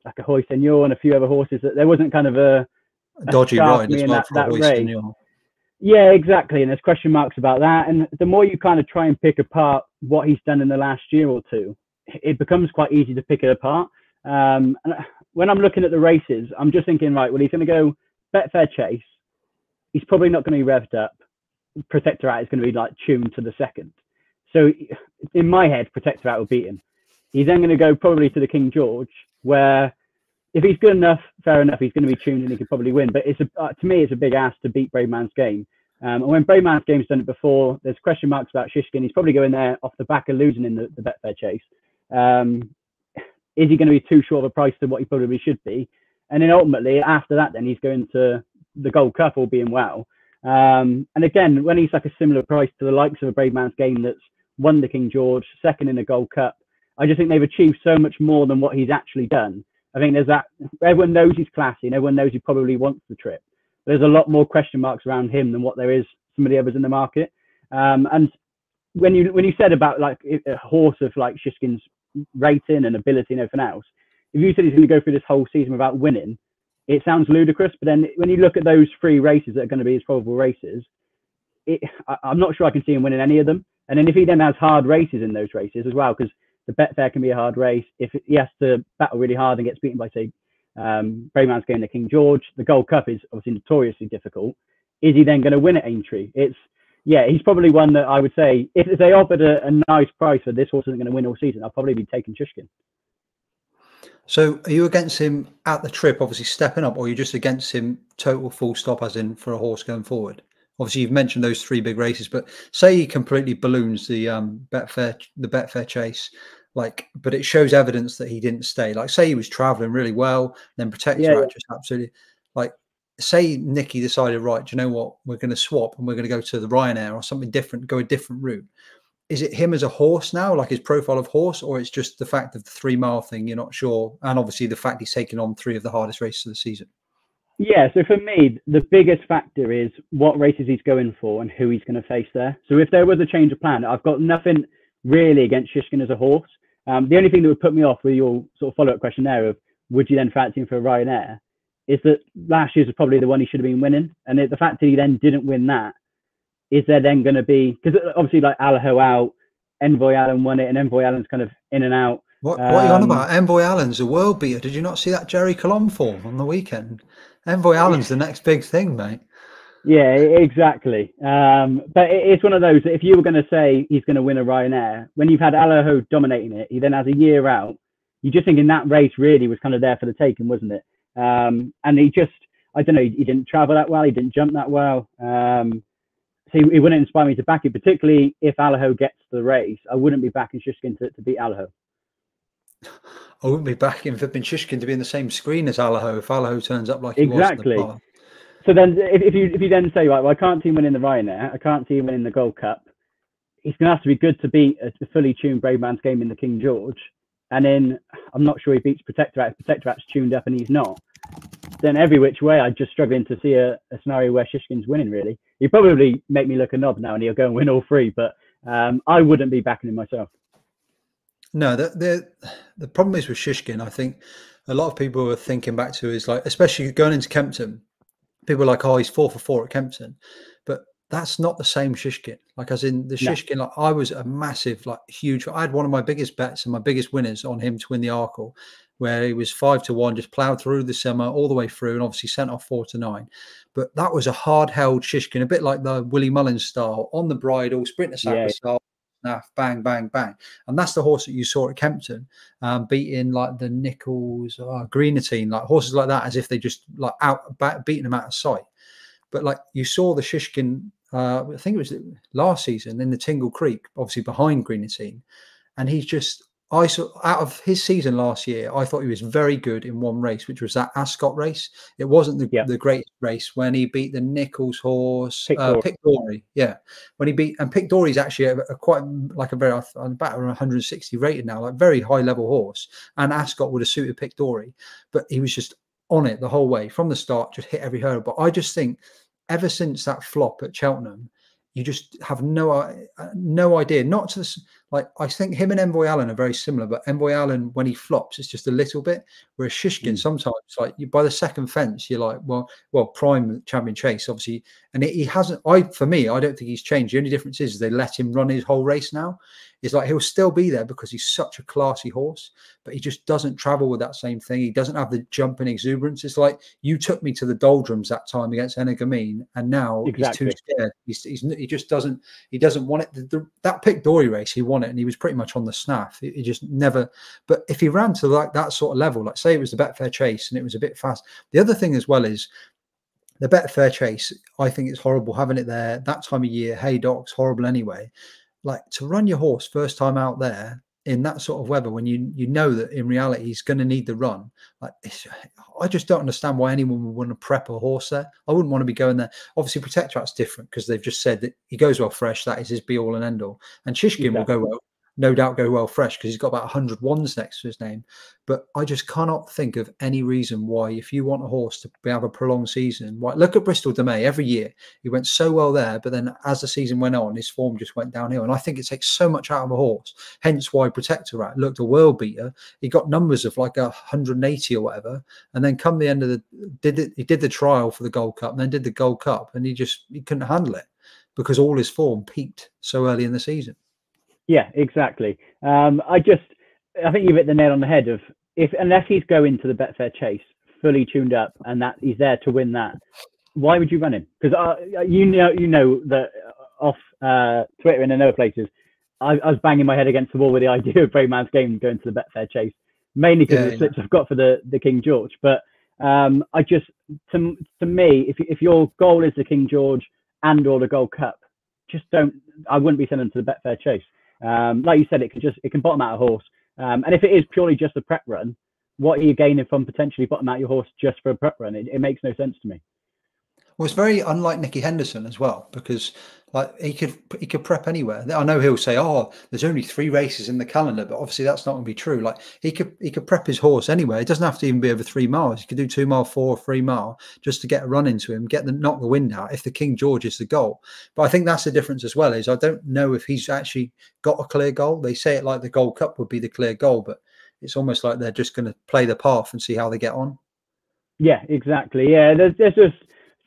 like a Hoy Senior and a few other horses that there wasn't kind of a dodgy ride as in well that for Hoy race. Senior. Yeah, exactly. And there's question marks about that. And the more you kind of try and pick apart what he's done in the last year or two, it becomes quite easy to pick it apart. And when I'm looking at the races, I'm just thinking, right, well, he's going to go Betfair Chase. He's probably not going to be revved up. Protectorate is going to be like tuned to the second. So in my head, Protectorate will beat him. He's then going to go probably to the King George, where if he's good enough, fair enough, he's going to be tuned and he could probably win. But to me, it's a big ask to beat Brave Man's Game. And when Brave Man's Game's done it before, there's question marks about Shishkin. He's probably going there off the back of losing in the Betfair Chase. Is he going to be too short of a price to what he probably should be? And then ultimately, after that, then he's going to the Gold Cup, all being well. And again, when he's like a similar price to the likes of a Brave Man's Game that's won the King George, second in the Gold Cup, I just think they've achieved so much more than what he's actually done. I think there's that, everyone knows he's classy and everyone knows he probably wants the trip. There's a lot more question marks around him than what there is some of the others in the market. And when you said about like a horse of like Shishkin's rating and ability and everything else, if you said he's going to go through this whole season without winning, it sounds ludicrous. But then when you look at those 3 races that are going to be his probable races, I'm not sure I can see him winning any of them. And then if he then has hard races in those races as well, because the Betfair can be a hard race. If he has to battle really hard and gets beaten by, say, Brave Man's Game, the King George, the Gold Cup is obviously notoriously difficult. Is he then going to win at Aintree? He's probably one that I would say, if they offered a nice price for this horse isn't going to win all season, I'll probably be taking Shishkin. So are you against him at the trip, obviously stepping up, or are you just against him total full stop, as in for a horse going forward? Obviously, you've mentioned those 3 big races, but say he completely balloons the Betfair Chase, but it shows evidence that he didn't stay. Like, say he was traveling really well, then Protectorate just absolutely, like, say Nicky decided, right, do you know what, we're going to swap and we're going to go to the Ryanair or something different, go a different route. Is it him as a horse now, like his profile of horse, or it's just the fact of the 3 mile thing, you're not sure, and obviously the fact he's taken on 3 of the hardest races of the season? Yeah, so for me, the biggest factor is what races he's going for and who he's going to face there. So if there was a change of plan, I've got nothing really against Shishkin as a horse. The only thing that would put me off with your sort of follow-up question there of would you then fancy him for a Ryanair is that last year's was probably the one he should have been winning. And the fact that he then didn't win that, is there then going to be, because obviously like Allaho out, Envoy Allen won it, and Envoy Allen's kind of in and out. What are you on about? Envoy Allen's a world beater. Did you not see that Jerry Colomb form on the weekend? Envoy Allen's the next big thing, mate. Yeah, exactly. But it's one of those that if you were going to say he's going to win a Ryanair, when you've had Allaho dominating it, he then has a year out. You just thinking that race really was kind of there for the taking, wasn't it? And he just, I don't know, he didn't travel that well. He didn't jump that well. So he wouldn't inspire me to back it, particularly if Allaho gets the race. I wouldn't be backing Shishkin to beat Allaho. I wouldn't be backing Vipin Shishkin to be in the same screen as Allaho if Allaho turns up like he was in the Exactly. past. So then, if you then say, right, well, I can't see him winning the Ryanair, I can't see him winning the Gold Cup. He's going to have to be good to beat a fully tuned Brave Man's Game in the King George. And then I'm not sure he beats Protectorat. Protectorat's tuned up and he's not. Then every which way, I'm just struggling to see a scenario where Shishkin's winning, really. He'd probably make me look a knob now and he'll go and win all three, but I wouldn't be backing him myself. No, the problem is with Shishkin, I think a lot of people are thinking back to is like, especially going into Kempton, people are like, oh, he's 4 for 4 at Kempton. But that's not the same Shishkin. Like, as in the Shishkin, like I was a massive, like huge, I had one of my biggest bets and my biggest winners on him to win the Arkle, where he was 5 to 1, just ploughed through the summer all the way through and obviously sent off 4 to 9. But that was a hard held Shishkin, a bit like the Willie Mullins style, on the bridle, sprint to sacrifice, bang, bang, bang. And that's the horse that you saw at Kempton, beating like the Nichols, Greenatine, like horses like that, as if they just like beating them out of sight. But like you saw the Shishkin, I think it was last season in the Tingle Creek, obviously behind Greenatine, and he's just, I saw out of his season last year, I thought he was very good in one race, which was that Ascot race. It wasn't the greatest race when he beat the Nichols horse, Pick Dory. Yeah, when he beat, and Pick Dory is actually a quite like a very about 160 rated now, like very high level horse. And Ascot would have suited Pick Dory, but he was just on it the whole way from the start, just hit every hurdle. But I just think ever since that flop at Cheltenham, you just have no idea. Not to like, I think him and Envoy Allen are very similar, but Envoy Allen, when he flops, it's just a little bit. Whereas Shishkin, sometimes like by the second fence, you're like, well, prime champion chase, obviously, and he hasn't. For me, I don't think he's changed. The only difference is they let him run his whole race now. It's like he'll still be there because he's such a classy horse, but he just doesn't travel with that same thing. He doesn't have the jumping exuberance. It's like you took me to the doldrums that time against Energamine, and now he's too scared. He just doesn't. He doesn't want it. That Pick Dory race, he won it, and he was pretty much on the snaff. He just never. But if he ran to like that sort of level, like say it was the Betfair Chase, and it was a bit fast. The other thing as well is the Betfair Chase. I think it's horrible having it there that time of year. Haydoc's horrible anyway. Like to run your horse first time out there in that sort of weather when you know that in reality he's going to need the run. Like I just don't understand why anyone would want to prep a horse there. I wouldn't want to be going there. Obviously Protectorat's different because they've just said that he goes well fresh. That is his be all and end all. And Shishkin will go well, no doubt go well fresh because he's got about 100 ones next to his name. But I just cannot think of any reason why, if you want a horse to have a prolonged season, why look at Bristol de Mai every year. He went so well there, but then as the season went on, his form just went downhill. And I think it takes so much out of a horse. Hence why Protectorat looked a world beater. He got numbers of like 180 or whatever. And then come the end of he did the trial for the Gold Cup and then did the Gold Cup, and he couldn't handle it because all his form peaked so early in the season. Yeah, exactly. I think you've hit the nail on the head of unless he's going to the Betfair Chase fully tuned up and that he's there to win that, why would you run him? Because you know that off Twitter and in other places, I was banging my head against the wall with the idea of Brave Man's Game going to the Betfair Chase, mainly because of the slips I've got for the King George. But I just to me, if your goal is the King George and or the Gold Cup, I wouldn't be sending them to the Betfair Chase. Like you said, it can bottom out a horse. And if it is purely just a prep run, what are you gaining from potentially bottom out your horse just for a prep run? It makes no sense to me. Well, it's very unlike Nicky Henderson as well, because like he could prep anywhere. I know he'll say, "Oh, there's only 3 races in the calendar," but obviously that's not going to be true. Like he could prep his horse anywhere. It doesn't have to even be over 3 miles. He could do 2 mile, 4, 3 mile, just to get a run into him, knock the wind out. If the King George is the goal, but I think that's the difference as well. Is I don't know if he's actually got a clear goal. They say it like the Gold Cup would be the clear goal, but it's almost like they're just going to play the path and see how they get on. Yeah, exactly. Yeah, there's just.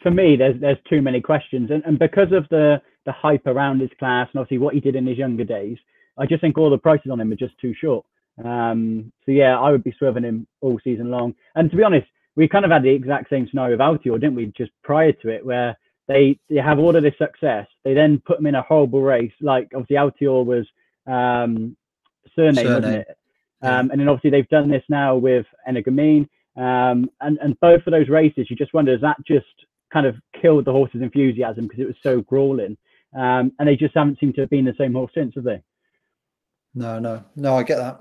For me, there's too many questions, and because of the hype around his class and obviously what he did in his younger days, I just think all the prices on him are just too short. So yeah, I would be swerving him all season long. And to be honest, we kind of had the exact same scenario with Altior, didn't we? Just prior to it, where they have all of this success, they then put him in a horrible race. Like obviously Altior was surname, wasn't it? Yeah. And then obviously they've done this now with Energamine, and both of those races, you just wonder, is that just kind of killed the horse's enthusiasm because it was so grueling, and they just haven't seemed to have been the same horse since, have they? No, I get that.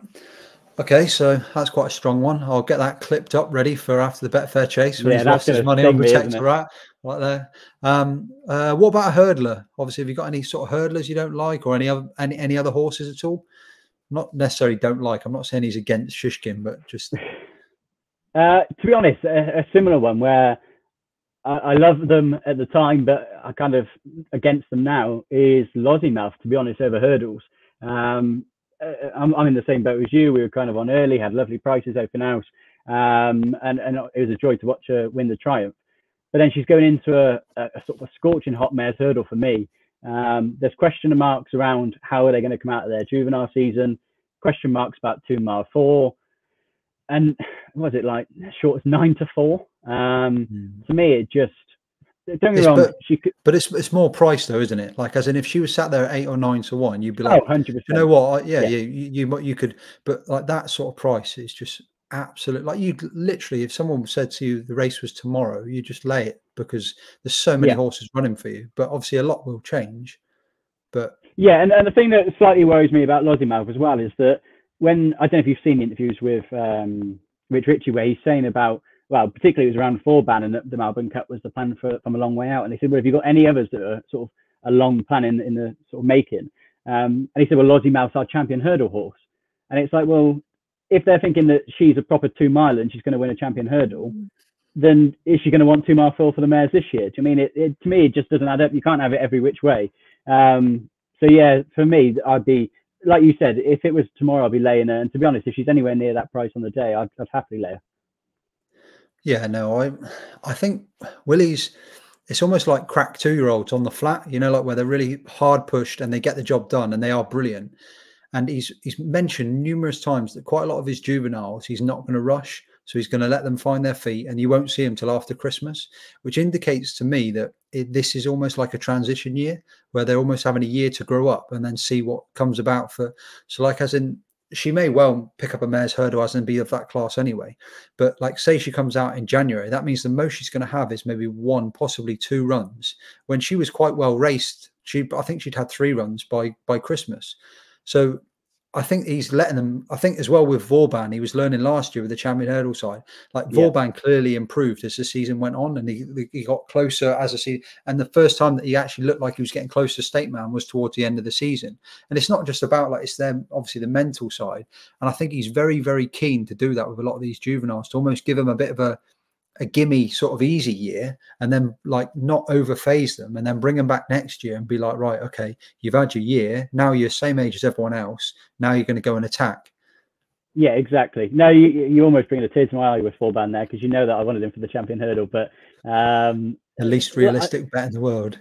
Okay, so that's quite a strong one. I'll get that clipped up ready for after the Betfair chase when Yeah, he's that's lost his going to money on sting me, isn't Protector it? Rat. Right there. What about a hurdler? Obviously, have you got any sort of hurdlers you don't like, or any other horses at all? Not necessarily don't like. I'm not saying he's against Shishkin, but just To be honest, a similar one where I love them at the time, but I kind of against them now is Lossiemouth, to be honest, over hurdles. I'm in the same boat as you. We were kind of on early, had lovely prices open house, and it was a joy to watch her win the Triumph. But then she's going into a sort of a scorching hot mare's hurdle for me. There's question marks around how are they going to come out of their juvenile season, question marks about 2 mile 4, and what was it like short as 9-4. To me, it just, don't get me it's wrong, she could. but it's more price though, isn't it? Like as in if she was sat there at 8 or 9-1, you'd be Oh, like, you know 100%. what? Yeah, Yeah. you could, but like that sort of price is just absolute. Like you literally, if someone said to you the race was tomorrow, you just lay it because there's so many Yeah. horses running for you. But obviously, a lot will change. But Yeah, and the thing that slightly worries me about Lossiemouth as well is that when, I don't know if you've seen the interviews with Rich Ritchie, where he's saying about, well, particularly it was around Vauban and the Melbourne Cup was the plan from a long way out. And they said, well, have you got any others that are sort of a long plan in the sort of making? And he said, well, Lossiemouth's our champion hurdle horse. And it's like, well, if they're thinking that she's a proper 2 miler and she's going to win a champion hurdle, then is she going to want 2 mile 4 for the mares this year? Do you mean to me, it just doesn't add up. You can't have it every which way. So yeah, for me, I'd be, like you said, if it was tomorrow, I'd be laying her. And to be honest, if she's anywhere near that price on the day, I'd happily lay her. yeah, no, I think Willie's. It's almost like crack 2-year-olds on the flat, like where they're really hard pushed and they get the job done and they are brilliant. And he's mentioned numerous times that quite a lot of his juveniles he's not going to rush, so he's going to let them find their feet, and you won't see him till after Christmas, which indicates to me that this is almost like a transition year where they're almost having a year to grow up and then see what comes about for. So, like as in, she may well pick up a mare's hurdle as and be of that class anyway, but like say she comes out in January, that means the most she's going to have is maybe 1, possibly 2 runs. When she was quite well raced, I think she'd had 3 runs by Christmas. So I think he's letting them. I think as well with Vauban, he was learning last year with the champion hurdle side. Like Yeah, Vauban clearly improved as the season went on, and he got closer as a season. And the first time that he actually looked like he was getting close to State Man was towards the end of the season. And it's not just about like it's them, obviously the mental side. And I think he's very, very keen to do that with a lot of these juveniles to almost give them a bit of a gimme sort of easy year and then like not overphase them and then bring them back next year and be like, right, okay, you've had your year. Now you're the same age as everyone else. Now you're going to go and attack. yeah, exactly. No, you almost bring a tear to my eye with Vauban there because you know that I wanted him for the champion hurdle, but The least realistic bet in the world.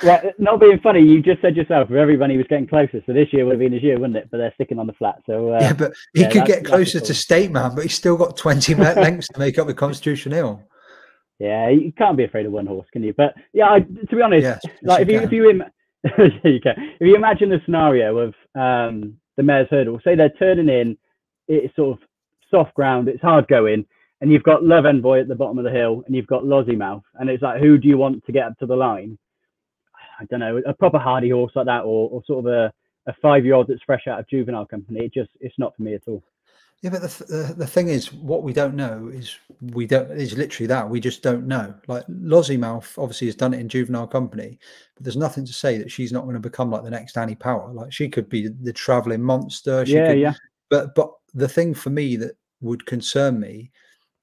well, not being funny, you just said yourself, for everybody he was getting closer. So this year would have been his year, wouldn't it? But they're sticking on the flat. So Yeah, but he could get closer to State Man, but he's still got 20 lengths to make up with Constitution Hill. Yeah, you can't be afraid of one horse, can you? But yeah, to be honest, Yes, like if you if you imagine the scenario of the mare's hurdle, say they're turning in, it's sort of soft ground, it's hard going, and you've got Love Envoy at the bottom of the hill, and you've got Lossiemouth, and it's like, who do you want to get up to the line? I don't know, a proper hardy horse like that, or sort of a 5-year-old that's fresh out of juvenile company. It's not for me at all. Yeah, but the thing is, what we don't know is is literally that we just don't know. Like Lossiemouth obviously has done it in juvenile company, but there's nothing to say that she's not going to become like the next Annie Power. Like she could be the traveling monster. She Yeah, could, yeah, but the thing for me that would concern me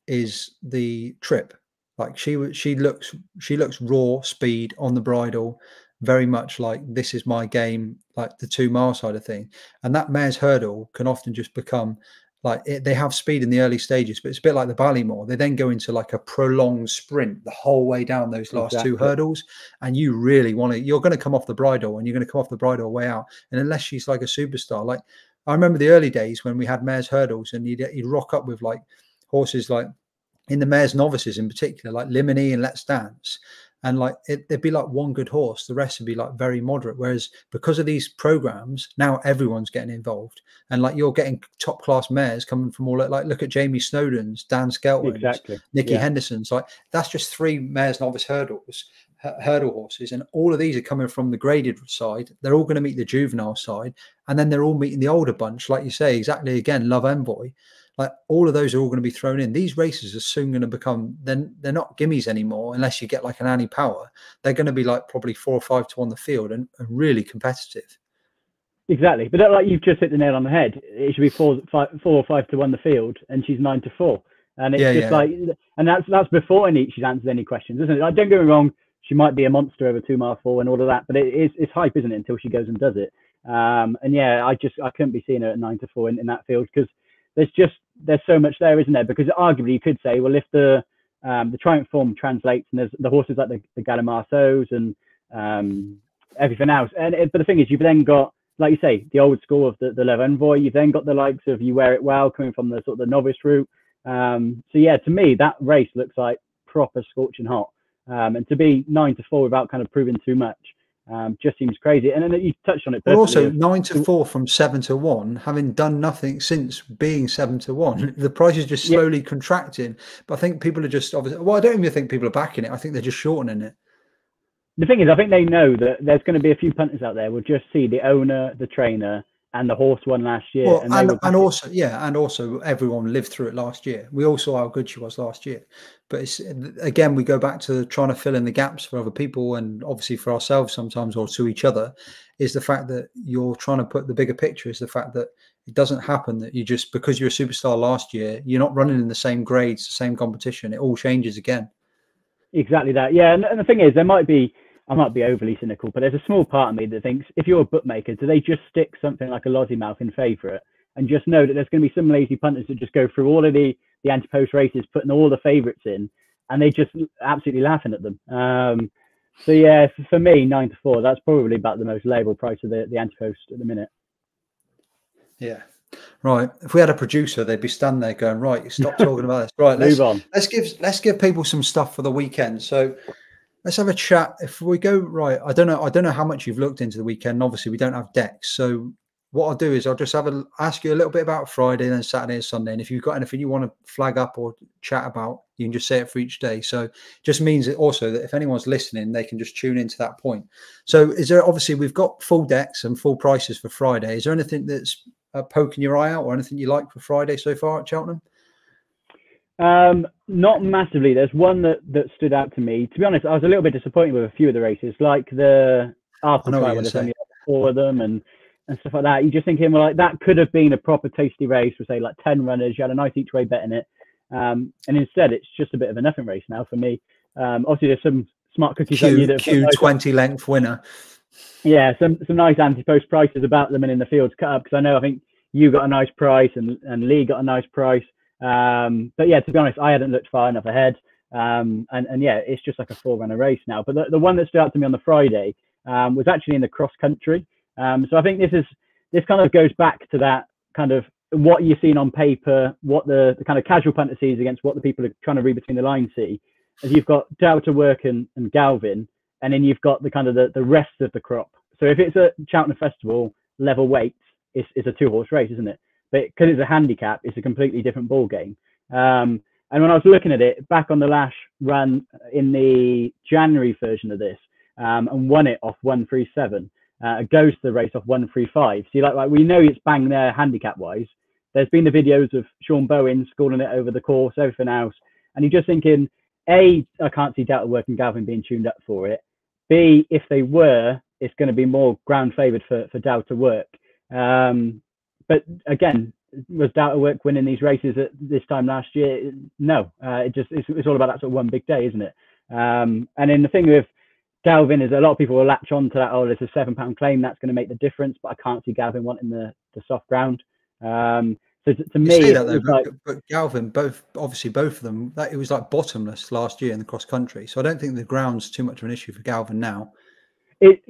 is the trip. Like she looks raw speed on the bridle, very much like this is my game, like the 2 mile side of thing. And that mare's hurdle can often just become like they have speed in the early stages, but it's a bit like the Ballymore. They then go into like a prolonged sprint the whole way down those last 2 exactly. hurdles. And you really want to, you're going to come off the bridle and you're going to come off the bridle way out. And unless she's like a superstar, like I remember the early days when we had mare's hurdles and he'd rock up with like horses like in the mare's novices in particular, like Limini and Let's Dance. And like there'd be like one good horse, the rest would be like very moderate. Whereas because of these programs, now everyone's getting involved, and like you're getting top class mares coming from all like look at Jamie Snowden's, Dan Skelton's, Exactly. Nikki Yeah. Henderson's. Like that's just 3 mares novice hurdles hurdle horses, and all of these are coming from the graded side. They're all going to meet the juvenile side, and then they're all meeting the older bunch, like you say, exactly. Again, Love Envoy, like all of those are all going to be thrown in. These races are soon going to become, then they're not gimmies anymore unless you get like an Annie Power. They're going to be like probably 4 or 5 to 1 the field, and really competitive. Exactly, but like you've just hit the nail on the head. It should be 4 or 5 to 1 the field, and she's 9 to 4, and it's just like, and that's before she's answered any questions, isn't it? Like, don't get me wrong, she might be a monster over 2 mile 4 and all of that, but it's hype, isn't it? Until she goes and does it. And yeah, I couldn't be seeing her at 9 to 4 in that field, because there's so much there, isn't there? Because arguably you could say, well, if the Triumph form translates, and there's the horses like the Galamarsos and everything else, but the thing is, you've then got, like you say, the old school of the Love Envoy. You've then got the likes of You Wear It Well coming from the sort of the novice route. So yeah, to me that race looks like proper scorching hot. And to be 9 to 4 without kind of proving too much just seems crazy. And then you touched on it. But also 9 to 4 from 7 to 1, having done nothing since being 7 to 1. The price is just slowly contracting. But I think people are just obviously. Well, I don't even think people are backing it. I think they're just shortening it. The thing is, I think they know that there's going to be a few punters out there will just see the owner, the trainer, and the horse won last year. Well, and also everyone lived through it last year. We all saw how good she was last year. But it's, again, we go back to trying to fill in the gaps for other people, and obviously for ourselves sometimes, or to each other, is the fact that you're trying to put the bigger picture, is the fact that it doesn't happen that you just, because you're a superstar last year, you're not running in the same grades, the same competition. It all changes again. Exactly that. Yeah. And the thing is, I might be overly cynical, but there's a small part of me that thinks, if you're a bookmaker, do they just stick something like a Lossiemouth in favourite and just know that there's going to be some lazy punters that just go through all of the Antepost races, putting all the favourites in, and they just absolutely laughing at them. So yeah, for me, 9 to 4, that's probably about the most label price of the Antepost at the minute. Yeah. Right. If we had a producer, they'd be standing there going, right, stop talking about this. Right, move on. Let's give people some stuff for the weekend. So let's have a chat. If we go right, I don't know how much you've looked into the weekend. Obviously, we don't have decks. So what I'll do is I'll just ask you a little bit about Friday, then Saturday and Sunday. And if you've got anything you want to flag up or chat about, you can just say it for each day. So it just means that also that if anyone's listening, they can just tune into that point. So is there, obviously we've got full decks and full prices for Friday. Is there anything that's poking your eye out, or anything you like for Friday so far at Cheltenham? Not massively. There's one that stood out to me. To be honest, I was a little bit disappointed with a few of the races, like the after trial where there's only 4 of them and stuff like that. You're just thinking, well, like, that could have been a proper tasty race with, say, like 10 runners. You had a nice each way bet in it. And instead, it's just a bit of a nothing race now for me. Obviously, there's some smart cookies Q20 length winner. Yeah, some nice Antepost prices about them and in the fields cut up, because I think you got a nice price and Lee got a nice price. But yeah, to be honest, I hadn't looked far enough ahead. And yeah, it's just like a 4-runner race now. But the one that stood out to me on the Friday was actually in the cross country. So I think this kind of goes back to that kind of what you're seeing on paper, what the kind of casual punter sees against what the people are trying to read between the lines see. As you've got Doubt Work and Galvin, and then you've got the kind of the rest of the crop. So if it's a Cheltenham Festival, level weight, it's a 2-horse race, isn't it? But because it's a handicap, it's a completely different ball game. And when I was looking at it, back on the Lash ran in the January version of this, and won it off 137, goes to the race off 135. So you're like, we know it's bang there handicap-wise. There's been the videos of Sean Bowen schooling it over the course, everything else. And you're just thinking, A, I can't see Doubt Work and Galvin being tuned up for it. B, if they were, it's going to be more ground favoured for Doubt Work. But again, was Doubt Work winning these races at this time last year? No, it's all about that sort of one big day, isn't it? And then the thing with Galvin is a lot of people will latch on to that. Oh, there's a £7 claim that's going to make the difference, but I can't see Galvin wanting the soft ground. So to me, say that though, but Galvin, both of them, it was like bottomless last year in the cross country. So I don't think the ground's too much of an issue for Galvin now.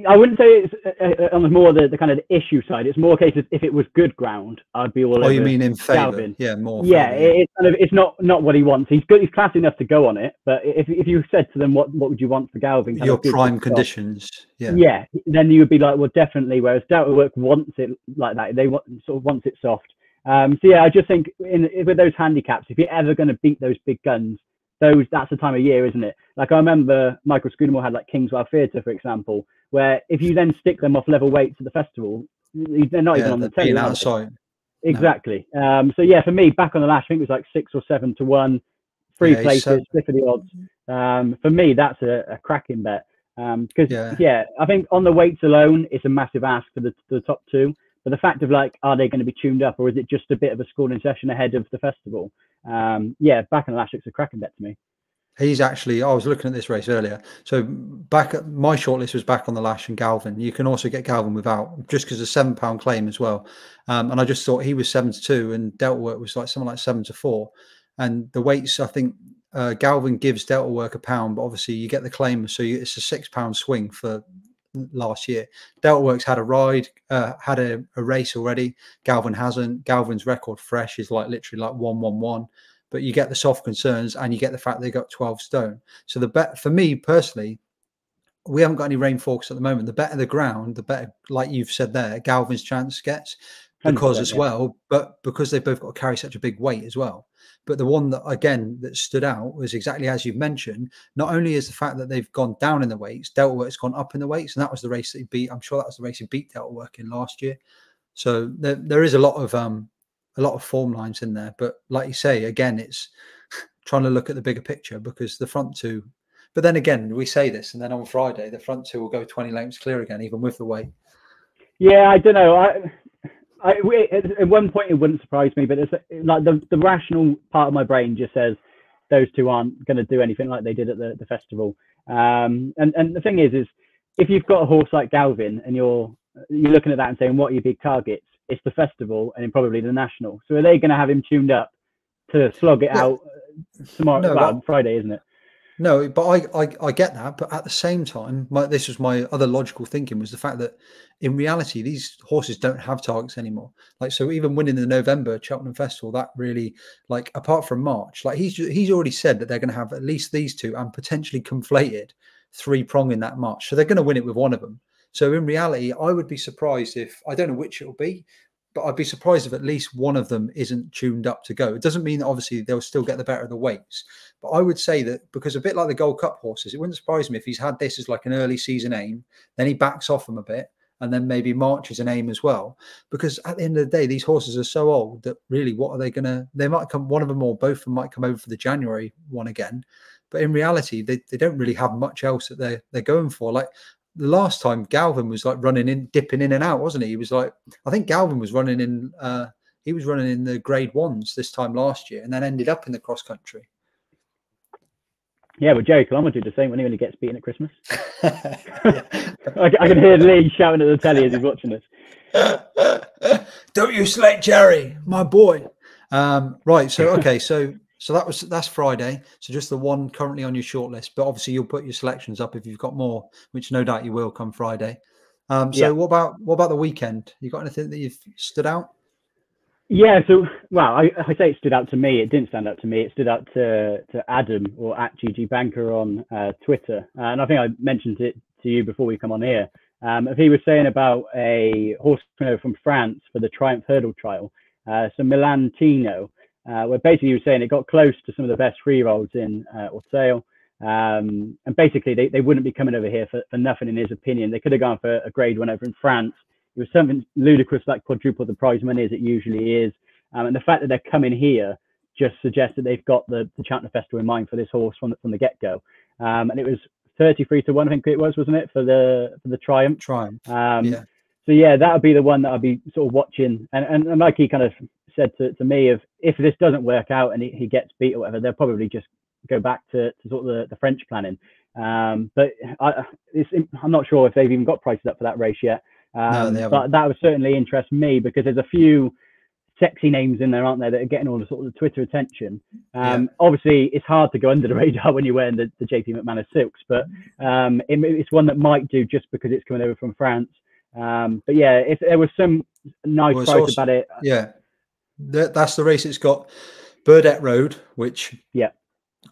I wouldn't say it's on more the kind of the issue side. It's more a case of if it was good ground, I'd be all over. Oh, you mean in favour? Galvin. Yeah, more. Yeah, it's kind of, it's not what he wants. He's good. He's classy enough to go on it. But if you said to them, what would you want for Galvin? Your prime conditions. Yeah. Yeah. Then you would be like, well, definitely. Whereas Doubt Work wants it like that. They wants it soft. So yeah, I just think with those handicaps, if you're ever going to beat those big guns, that's the time of year, isn't it? Like I remember Michael Scudamore had like Kingswell Theatre, for example, where if you then stick them off level weights at the festival, they're not even Yeah, on the they're telly, being are out of they? sight. No. Exactly. So yeah, for me, Back on the Lash, I think it was like 6 or 7 to 1, three Yeah, he's places, split of the odds. For me, that's a cracking bet. Because yeah. yeah, I think on the weights alone, it's a massive ask for the top two. But the fact of like, are they going to be tuned up, or is it just a bit of a schooling session ahead of the festival? Yeah, Back on the Lash looks a cracking bet to me. He's actually, I was looking at this race earlier. So back at my shortlist was Back on the Lash and Galvin. You can also get Galvin without, just because of £7 claim as well. And I just thought he was 7 to 2 and Delta Work was like something like 7 to 4. And the weights, I think Galvin gives Delta Work £1, but obviously you get the claim. So it's a £6 swing for last year. Delta Works had a ride, had a race already. Galvin hasn't. Galvin's record fresh is like literally like 1-1-1. But you get the soft concerns and you get the fact they got 12 stone. So the bet for me personally, we haven't got any rain forecasts at the moment. The better the ground, the better, like you've said there, Galvin's chance gets, because 100%, as yeah. well, but because they've both got to carry such a big weight as well. But the one that again that stood out was exactly as you've mentioned. Not only is the fact that they've gone down in the weights, Delta Work's gone up in the weights, and that was the race that he beat. I'm sure that was the race he beat Delta Work in last year. So there is a lot of form lines in there. But like you say, again, it's trying to look at the bigger picture, because the front two, but then again, we say this, and then on Friday, the front two will go 20 lengths clear again, even with the weight. Yeah, I don't know. At one point it wouldn't surprise me, but it's like the rational part of my brain just says those two aren't going to do anything like they did at the festival. And the thing is if you've got a horse like Galvin and you're looking at that and saying what are your big targets, it's the festival and then probably the national. So are they going to have him tuned up to slog it out tomorrow? No, well, Friday, isn't it? No, but I get that. But at the same time, this was my other logical thinking, was the fact that in reality, these horses don't have targets anymore. Like, so even winning the November Cheltenham Festival, that really, like, apart from March, like he's already said that they're going to have at least these two and potentially conflated 3-prong in that March. So they're going to win it with one of them. So in reality, I would be surprised if, I don't know which it'll be, but I'd be surprised if at least one of them isn't tuned up to go. It doesn't mean that obviously they'll still get the better of the weights, but I would say that, because a bit like the Gold Cup horses, it wouldn't surprise me if he's had this as like an early season aim, then he backs off them a bit, and then maybe March is an aim as well. Because at the end of the day, these horses are so old that really, what are they going to, they might come, one of them or both of them might come over for the January one again. But in reality, they don't really have much else that they're going for. Like, the last time Galvin was like running in, dipping in and out, wasn't he? He was like, I think Galvin was running in, he was running in the grade ones this time last year, and then ended up in the cross country. Yeah, but Jerry Colombo did the same when he gets beaten at Christmas. I can hear Lee shouting at the telly as he's watching this. Don't you select Jerry, my boy. Right. So, okay. So that's Friday. So just the one currently on your shortlist, but obviously you'll put your selections up if you've got more, which no doubt you will come Friday. So what about the weekend? You got anything that you've stood out? Yeah, so, well, I say it stood out to me. It didn't stand out to me. It stood out to Adam, or at GG Banker on Twitter. And I think I mentioned it to you before we come on here. If he was saying about a horse from France for the Triumph Hurdle Trial, so Milantino, where basically he was saying it got close to some of the best 3-year-olds in Orsale. And basically they wouldn't be coming over here for nothing, in his opinion. They could have gone for a grade 1 over in France. It was something ludicrous, like quadruple the prize money as it usually is. And the fact that they're coming here just suggests that they've got the Cheltenham Festival in mind for this horse from the get-go. And it was 33 to 1, I think it was, wasn't it, for the Triumph? Yeah. So yeah, that would be the one that I'd be sort of watching. And like he kind of said to me, if this doesn't work out and he gets beat or whatever, they'll probably just go back to sort of the French planning. But I'm not sure if they've even got prices up for that race yet. No, they haven't. But that would certainly interest me, because there's a few sexy names in there, aren't there, that are getting all the sort of the Twitter attention. Obviously, it's hard to go under the radar when you're wearing the JP McManus silks, but it's one that might do just because it's coming over from France. But yeah, if there was some nice price also, about it. Yeah, that's the race. It's got Burdett Road, which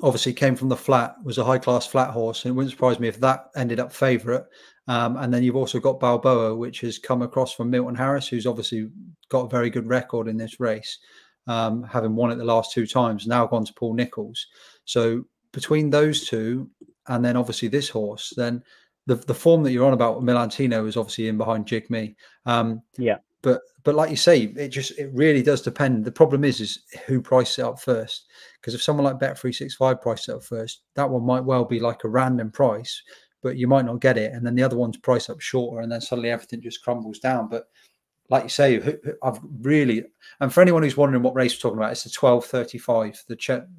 obviously came from the flat, was a high-class flat horse, and it wouldn't surprise me if that ended up favourite. And then you've also got Balboa, which has come across from Milton Harris, who's obviously got a very good record in this race, having won it the last 2 times, now gone to Paul Nicholls. So between those two, and then obviously this horse, then the form that you're on about Milantino is obviously in behind Jig Me. Yeah. But like you say, it really does depend. The problem is who priced it up first. Because if someone like Bet365 priced it up first, that one might well be like a random price, but you might not get it. And then the other one's priced up shorter, and then suddenly everything just crumbles down. But like you say, I've really, and for anyone who's wondering what race we're talking about, it's the 12:35,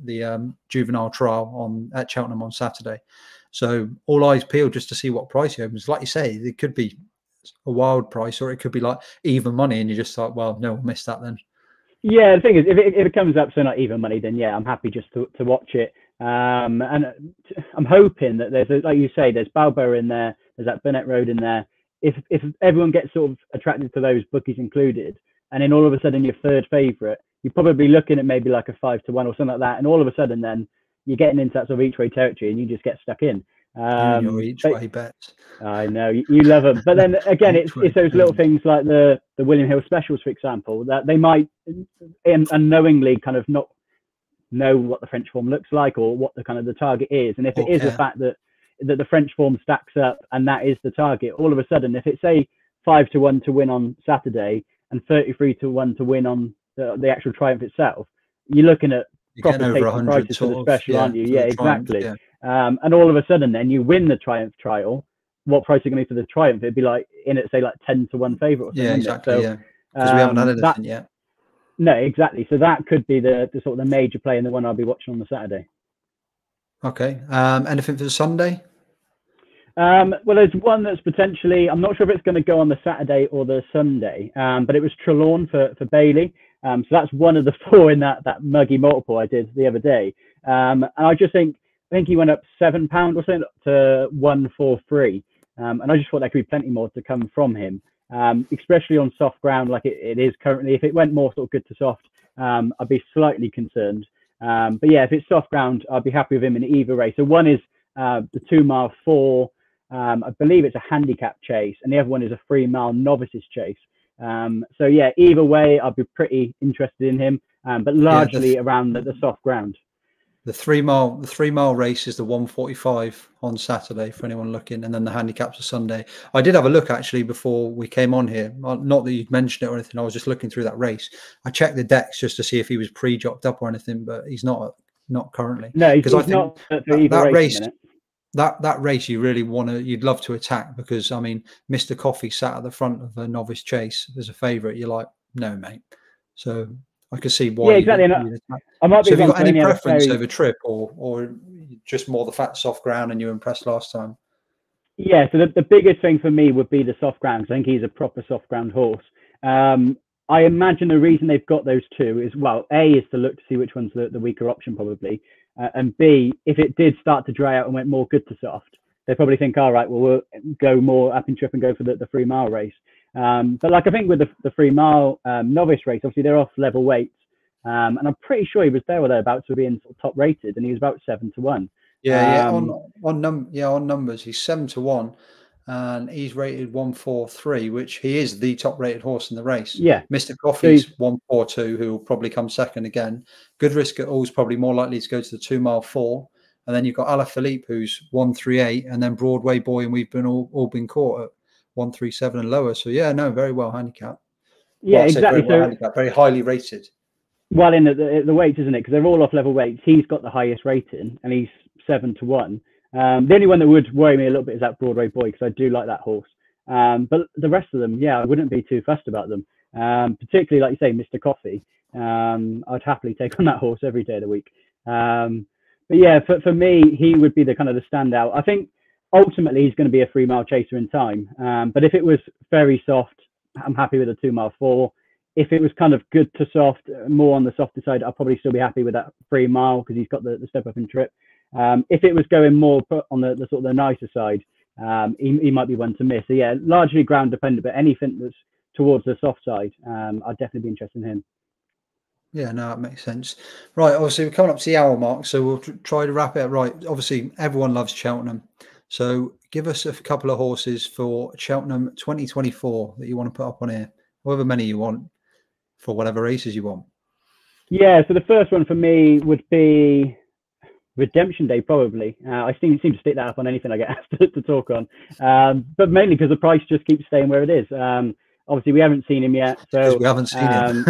the juvenile trial at Cheltenham on Saturday. So all eyes peeled just to see what price he opens. Like you say, it could be a wild price, or it could be like even money, and you just thought, well, no, we'll miss that then. Yeah, the thing is, if it comes up so not even money, then yeah, I'm happy just to watch it. And I'm hoping that like you say, there's Balboa in there, there's that Burnett Road in there. If everyone gets sort of attracted to those bookies included, and then all of a sudden your third favourite, you're probably looking at maybe like a 5-1 or something like that, and all of a sudden then you're getting into that sort of each way territory, and you just get stuck in. You and your each way bets. I know you love them, but then again, it's those little things like the William Hill specials, for example, that they might unknowingly kind of not know what the French form looks like or what the kind of the target is, and if it is the fact that the French form stacks up and that is the target, all of a sudden, if it's say 5-1 to win on Saturday and 33-1 to win on the actual Triumph itself, you're looking at proper over 100 prices for the special, aren't you? Yeah, exactly. Yeah. And all of a sudden, then you win the Triumph trial. What price are you going to be for the Triumph? It'd be like in it, say like 10-1 favourite or something. Yeah, exactly. So, yeah, because we haven't had anything yet. No, exactly. So that could be the sort of the major play and the one I'll be watching on the Saturday. Okay. Anything for the Sunday? Well, there's one that's potentially, I'm not sure if it's going to go on the Saturday or the Sunday, but it was Trelawn for Bailey. So that's one of the four in that muggy multiple I did the other day. And I just think he went up £7 or something to 143. And I just thought there could be plenty more to come from him, especially on soft ground like it is currently. If it went more sort of good to soft, I'd be slightly concerned. But yeah, if it's soft ground, I'd be happy with him in either race. So one is the 2 mile 4. I believe it's a handicap chase, and the other one is a 3 mile novices chase. So yeah, either way, I'd be pretty interested in him, but largely around the soft ground. The 3 mile race is the 145 on Saturday for anyone looking, and then the handicap's a Sunday. I did have a look actually before we came on here. Not that you'd mentioned it or anything. I was just looking through that race. I checked the decks just to see if he was pre-jocked up or anything, but he's not currently. No, because I think that race you really you'd love to attack, because I mean, Mr. Coffee sat at the front of a novice chase as a favourite. You're like, no, mate. So I could see why. Yeah, exactly. I might be. So have you got any preference over Trip, or just more the fat soft ground and you were impressed last time? Yeah, so the biggest thing for me would be the soft ground. I think he's a proper soft ground horse. I imagine the reason they've got those two is, well, A, is to look to see which one's the weaker option probably. And B, if it did start to dry out and went more good to soft, they probably think, all right, well, we'll go more up in Trip and go for the 3 mile race. But like I think with the 3 mile novice race, obviously they're off level weights. And I'm pretty sure he was there or thereabouts to being sort of top rated, and he was about 7-1. Yeah, on numbers, he's 7-1, and he's rated 143, which he is the top rated horse in the race. Yeah, Mr. Coffee's 142, who will probably come second again. Good Risk at All's probably more likely to go to the 2 mile 4, and then you've got Alaphilippe, who's 138, and then Broadway Boy, and we've been all been caught at 137 and lower. So yeah, no, very well handicapped. Yeah, exactly. Very well handicapped, very highly rated. Well, in the weights, isn't it? Because they're all off level weights. He's got the highest rating, and he's 7-1. The only one that would worry me a little bit is that Broadway Boy, because I do like that horse. But the rest of them, yeah, I wouldn't be too fussed about them. Particularly, like you say, Mr. Coffee. I'd happily take on that horse every day of the week. But yeah, for me, he would be the kind of the standout. I think ultimately he's going to be a 3 mile chaser in time. But if it was very soft, I'm happy with a 2 mile 4. If it was kind of good to soft, more on the softer side, I'll probably still be happy with that 3 mile, because he's got the step up in Trip. If it was going more on the sort of the nicer side, he might be one to miss. So yeah, largely ground dependent, but anything that's towards the soft side, I'd definitely be interested in him. Yeah, no, that makes sense. Right, obviously we're coming up to the hour mark, so we'll try to wrap it up right. Obviously, everyone loves Cheltenham. So give us a couple of horses for Cheltenham 2024 that you want to put up on here, however many you want, for whatever races you want. Yeah, so the first one for me would be, Redemption Day, probably. I seem to stick that up on anything I get asked to talk on, but mainly because the price just keeps staying where it is. Obviously, we haven't seen him yet, Because so we haven't seen him.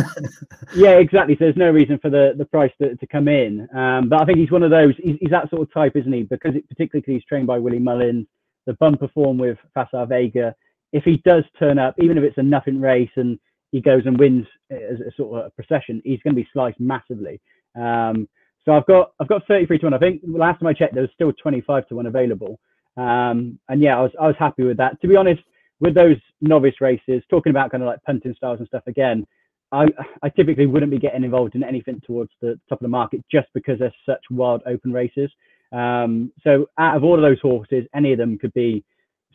yeah, exactly. So there's no reason for the price to come in. But I think he's one of those. He's that sort of type, isn't he? Because particularly because he's trained by Willie Mullins, the bumper form with Facile Vega. If he does turn up, even if it's a nothing race and he goes and wins as a sort of a procession, he's going to be sliced massively. So I've got 33 to 1. I think last time I checked, there was still 25 to 1 available. And yeah, I was happy with that. To be honest, with those novice races, talking about kind of like punting styles and stuff again, I typically wouldn't be getting involved in anything towards the top of the market just because they're such wild open races. So out of all of those horses, any of them could be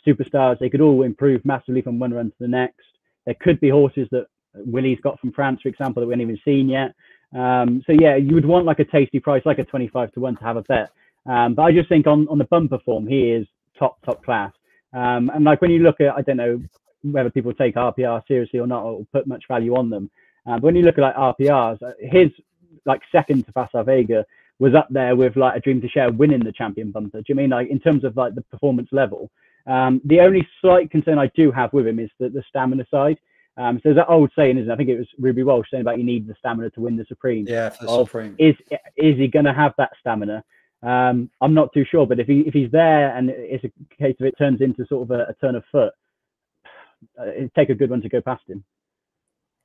superstars. They could all improve massively from one run to the next. There could be horses that Willie's got from France, for example, that we haven't even seen yet. So yeah, you would want like a tasty price, like a 25 to 1 to have a bet. But I just think on the bumper form, he is top class. And like when you look at, I don't know whether people take RPR seriously or not, or put much value on them. But when you look at like RPRs, his like second to Facile Vega was up there with like a Dream to Share winning the champion bumper. Do you mean like in terms of like the performance level? The only slight concern I do have with him is the stamina side. So there's that old saying, isn't it? I think it was Ruby Walsh saying about you need the stamina to win the Supreme. Yeah, for the Supreme. Is he going to have that stamina? I'm not too sure, but if he's there and it's a case of it turns into sort of a turn of foot, it'd take a good one to go past him.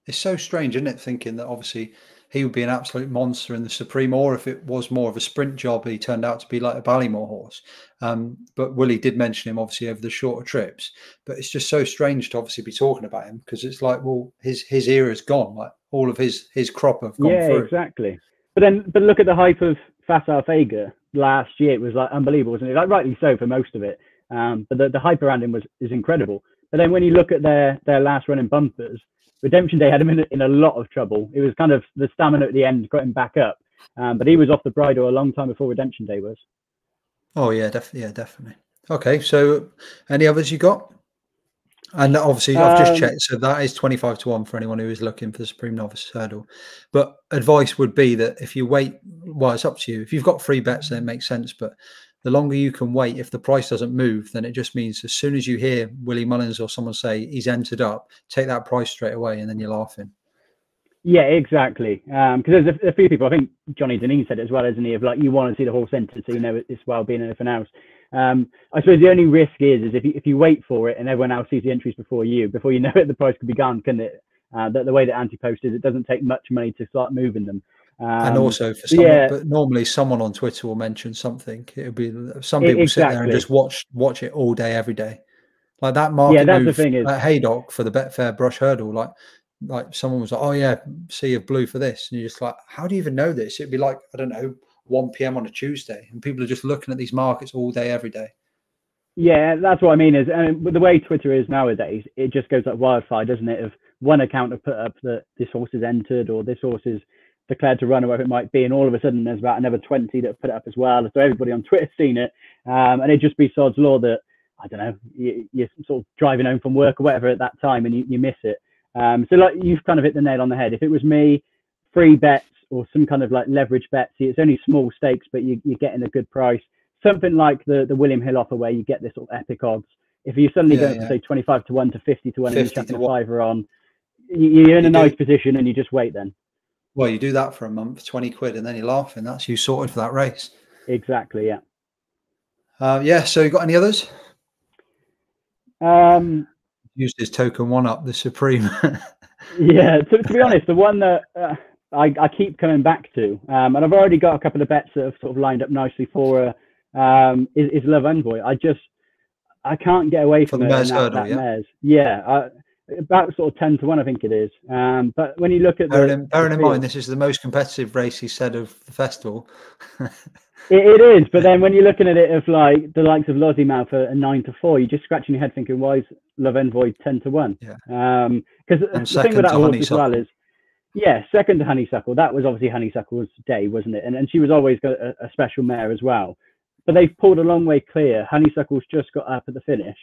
It's so strange, isn't it? Thinking that obviously he would be an absolute monster in the Supreme, or if it was more of a sprint job, he turned out to be like a Ballymore horse. But Willie did mention him obviously over the shorter trips. But it's just so strange to obviously be talking about him because it's like, well, his era's gone. Like all of his crop have gone through. Yeah, exactly. But look at the hype of Facile Vega last year. It was like unbelievable, wasn't it? Like rightly so for most of it. But the hype around him is incredible. But then when you look at their last run in bumpers, Redemption Day had him in a lot of trouble. It was kind of the stamina at the end got him back up. But he was off the bridle a long time before Redemption Day was. Oh, yeah, definitely. Yeah, definitely. Okay, so any others you got? And obviously, I've just checked. So that is 25 to 1 for anyone who is looking for the Supreme Novice Hurdle. But advice would be that if you wait, well, it's up to you. If you've got free bets, then it makes sense. But the longer you can wait, if the price doesn't move, then it just means as soon as you hear Willie Mullins or someone say he's entered up, take that price straight away, and then you're laughing. Yeah, exactly. Because there's a few people, I think Johnny Deneen said it as well, isn't he? Of like, you want to see the horse entered, so you know it's well being anything else. I suppose the only risk is if you wait for it and everyone else sees the entries before you know it, the price could be gone, couldn't it? The way that Antepost is, it doesn't take much money to start moving them. And also for someone, but normally someone on Twitter will mention something. It'll be some people sit there and just watch it all day, every day. Like that market that's move the thing is, at Haydock for the Betfair Brush Hurdle. Like someone was like, "Oh yeah, sea of blue for this," and you're just like, "How do you even know this?" It'd be like, I don't know, 1 p.m. on a Tuesday, and people are just looking at these markets all day, every day. Yeah, that's what I mean. With the way Twitter is nowadays, it just goes like wildfire, doesn't it? If one account have put up that this horse is entered or this horse is declared to run or whatever it might be, and all of a sudden there's about another 20 that have put it up as well. So everybody on Twitter's seen it, and it just be sod's law that, I don't know, you're sort of driving home from work or whatever at that time and you miss it. So like you've kind of hit the nail on the head. If it was me, free bets or some kind of like leverage bet, see, it's only small stakes, but you're getting a good price. Something like the William Hill offer where you get this sort of epic odds. If you suddenly go from say 25 to 1 to 50 to 1 and you're chucking a fiver on, you're in a nice position and you just wait then. Well, you do that for a month, 20 quid, and then you're laughing. That's you sorted for that race. Exactly, yeah. Yeah, so you got any others? Used his token one up, the Supreme. Yeah, to be honest, the one that I keep coming back to, and I've already got a couple of bets that have sort of lined up nicely for is Love Envoy. I can't get away from it. That mares. Yeah, about sort of 10 to 1, I think it is. But when you look at bearing in mind, this is the most competitive race he said of the festival. It is, but then when you're looking at it of like the likes of Lossiemouth for a 9 to 4, you're just scratching your head thinking, why is Love Envoy 10 to 1? Yeah. Because the thing with that horse as well is, yeah, second to Honeysuckle. That was obviously Honeysuckle's day, wasn't it? And she was always got a special mare as well. But they've pulled a long way clear. Honeysuckle's just got up at the finish.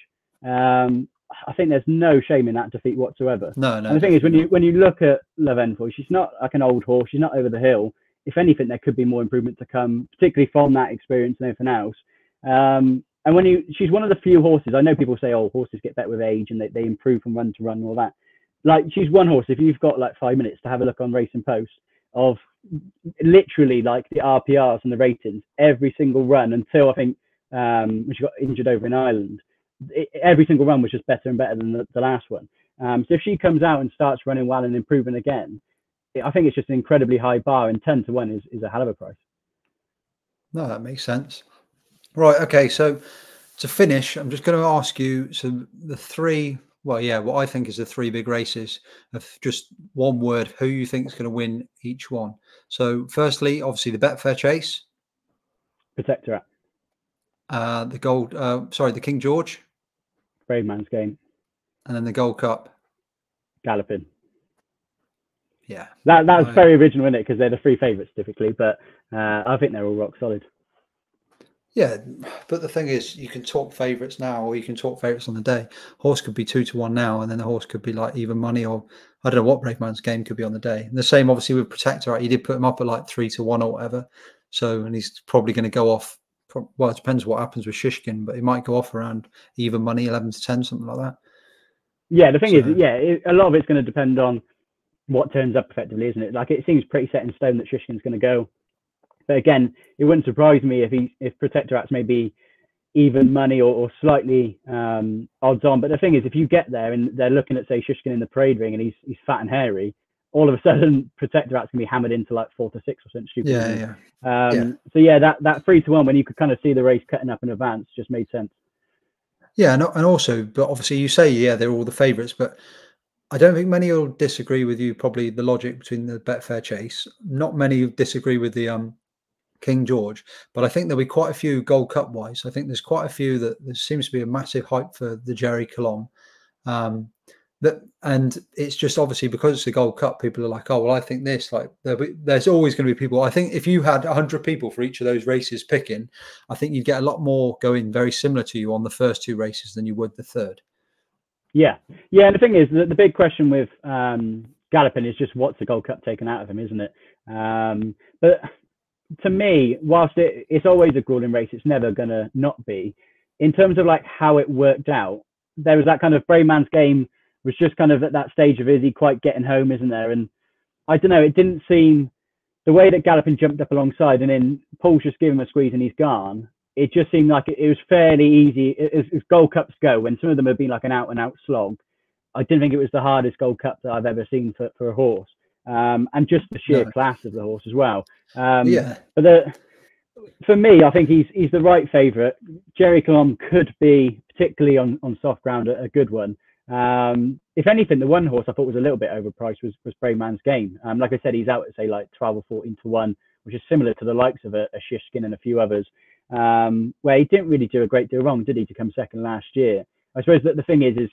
I think there's no shame in that defeat whatsoever. No. And the thing is, when you look at Love Envoy, she's not like an old horse. She's not over the hill. if anything, there could be more improvement to come, particularly from that experience and everything else. And she's one of the few horses. I know people say, "Oh, horses get better with age and they improve from run to run and all that." Like, she's one horse. If you've got like 5 minutes to have a look on Racing Post of literally like the RPRs and the ratings, every single run until I think when she got injured over in Ireland, every single run was just better and better than the last one. So if she comes out and starts running well and improving again, I think it's just an incredibly high bar, and 10-1 is a hell of a price. No, that makes sense. Right. Okay. So to finish, I'm just going to ask you, so the three, well, yeah, what I think is the three big races of just one word, who you think is going to win each one. So firstly, obviously the Betfair Chase, Protectorate, the King George, Brave Man's Game, and then the Gold Cup. Galloping. Yeah, that's very original, isn't it? Because they're the three favourites typically, but I think they're all rock solid. Yeah, but the thing is, you can talk favourites now, or you can talk favourites on the day. Horse could be 2-1 now, and then the horse could be like even money, or I don't know what Brave Man's Game could be on the day. And the same, obviously, with Protector. Right? He did put him up at like 3-1 or whatever. So, and he's probably going to go off. Well, it depends what happens with Shishkin, but he might go off around even money, 11-10, something like that. Yeah, the thing is, a lot of it's going to depend on what turns up effectively, isn't it? Like, it seems pretty set in stone that Shishkin's going to go. But again, it wouldn't surprise me if Protectorat's maybe even money or slightly odds on. But the thing is, if you get there and they're looking at, say, Shishkin in the parade ring and he's fat and hairy, all of a sudden Protectorat's gonna be hammered into like 4-6 or something stupid. So yeah, that 3-1 when you could kind of see the race cutting up in advance just made sense. Yeah, and also, but obviously you say they're all the favourites, but I don't think many will disagree with you. Probably the logic between the Betfair Chase. Not many disagree with the King George, but I think there'll be quite a few Gold Cup wise. I think there's quite a few that there seems to be a massive hype for the Jerry Colomb. And it's just obviously because it's the Gold Cup, people are like, oh well, I think this. Like there's always going to be people. I think if you had 100 people for each of those races picking, I think you'd get a lot more going very similar to you on the first two races than you would the third. Yeah. And the thing is, the big question with Galloping is just what's the Gold Cup taken out of him, isn't it? But to me, whilst it's always a grueling race, it's never going to not be. In terms of like how it worked out, there was that kind of Brave Man's Game was just kind of at that stage of is he quite getting home, isn't there? And I don't know, it didn't seem the way that Galloping jumped up alongside and then Paul's just giving him a squeeze and he's gone. It just seemed like it was fairly easy as Gold Cups go, when some of them have been like an out and out slog. I didn't think it was the hardest Gold Cup that I've ever seen for a horse. And just the sheer class of the horse as well. But for me, I think he's the right favourite. Jerry Colomb could be, particularly on soft ground, a good one. If anything, the one horse I thought was a little bit overpriced was Brave Man's Game. Like I said, he's out at say like 12 or 14-1, which is similar to the likes of a Shishkin and a few others, where he didn't really do a great deal wrong, did he, to come second last year? I suppose that the thing is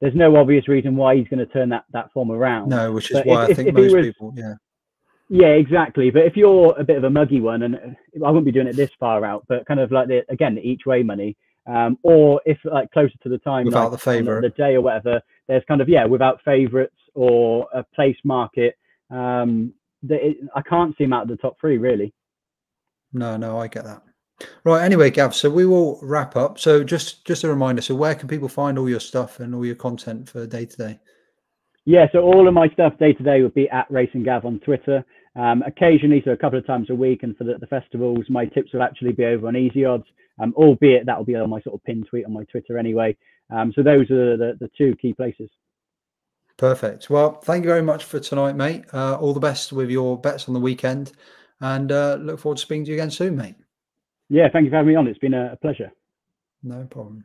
there's no obvious reason why he's going to turn that form around. No, which is why I think most people, Yeah, exactly. But if you're a bit of a muggy one, and I wouldn't be doing it this far out, but kind of like the each way money, or if like closer to the time, without like the favourite, the day or whatever, there's kind of without favourites or a place market. I can't see him out of the top three really. No, I get that. Right. Anyway, Gav, so we will wrap up. So just a reminder. So where can people find all your stuff and all your content for day to day? Yeah, so all of my stuff day to day would be at Racing Gav on Twitter. Occasionally, so a couple of times a week, and for the festivals, my tips will actually be over on Easy Odds, albeit that will be on my sort of pin tweet on my Twitter anyway. So those are the two key places. Perfect. Well, thank you very much for tonight, mate. All the best with your bets on the weekend, and look forward to speaking to you again soon, mate. Yeah, thank you for having me on. It's been a pleasure. No problem.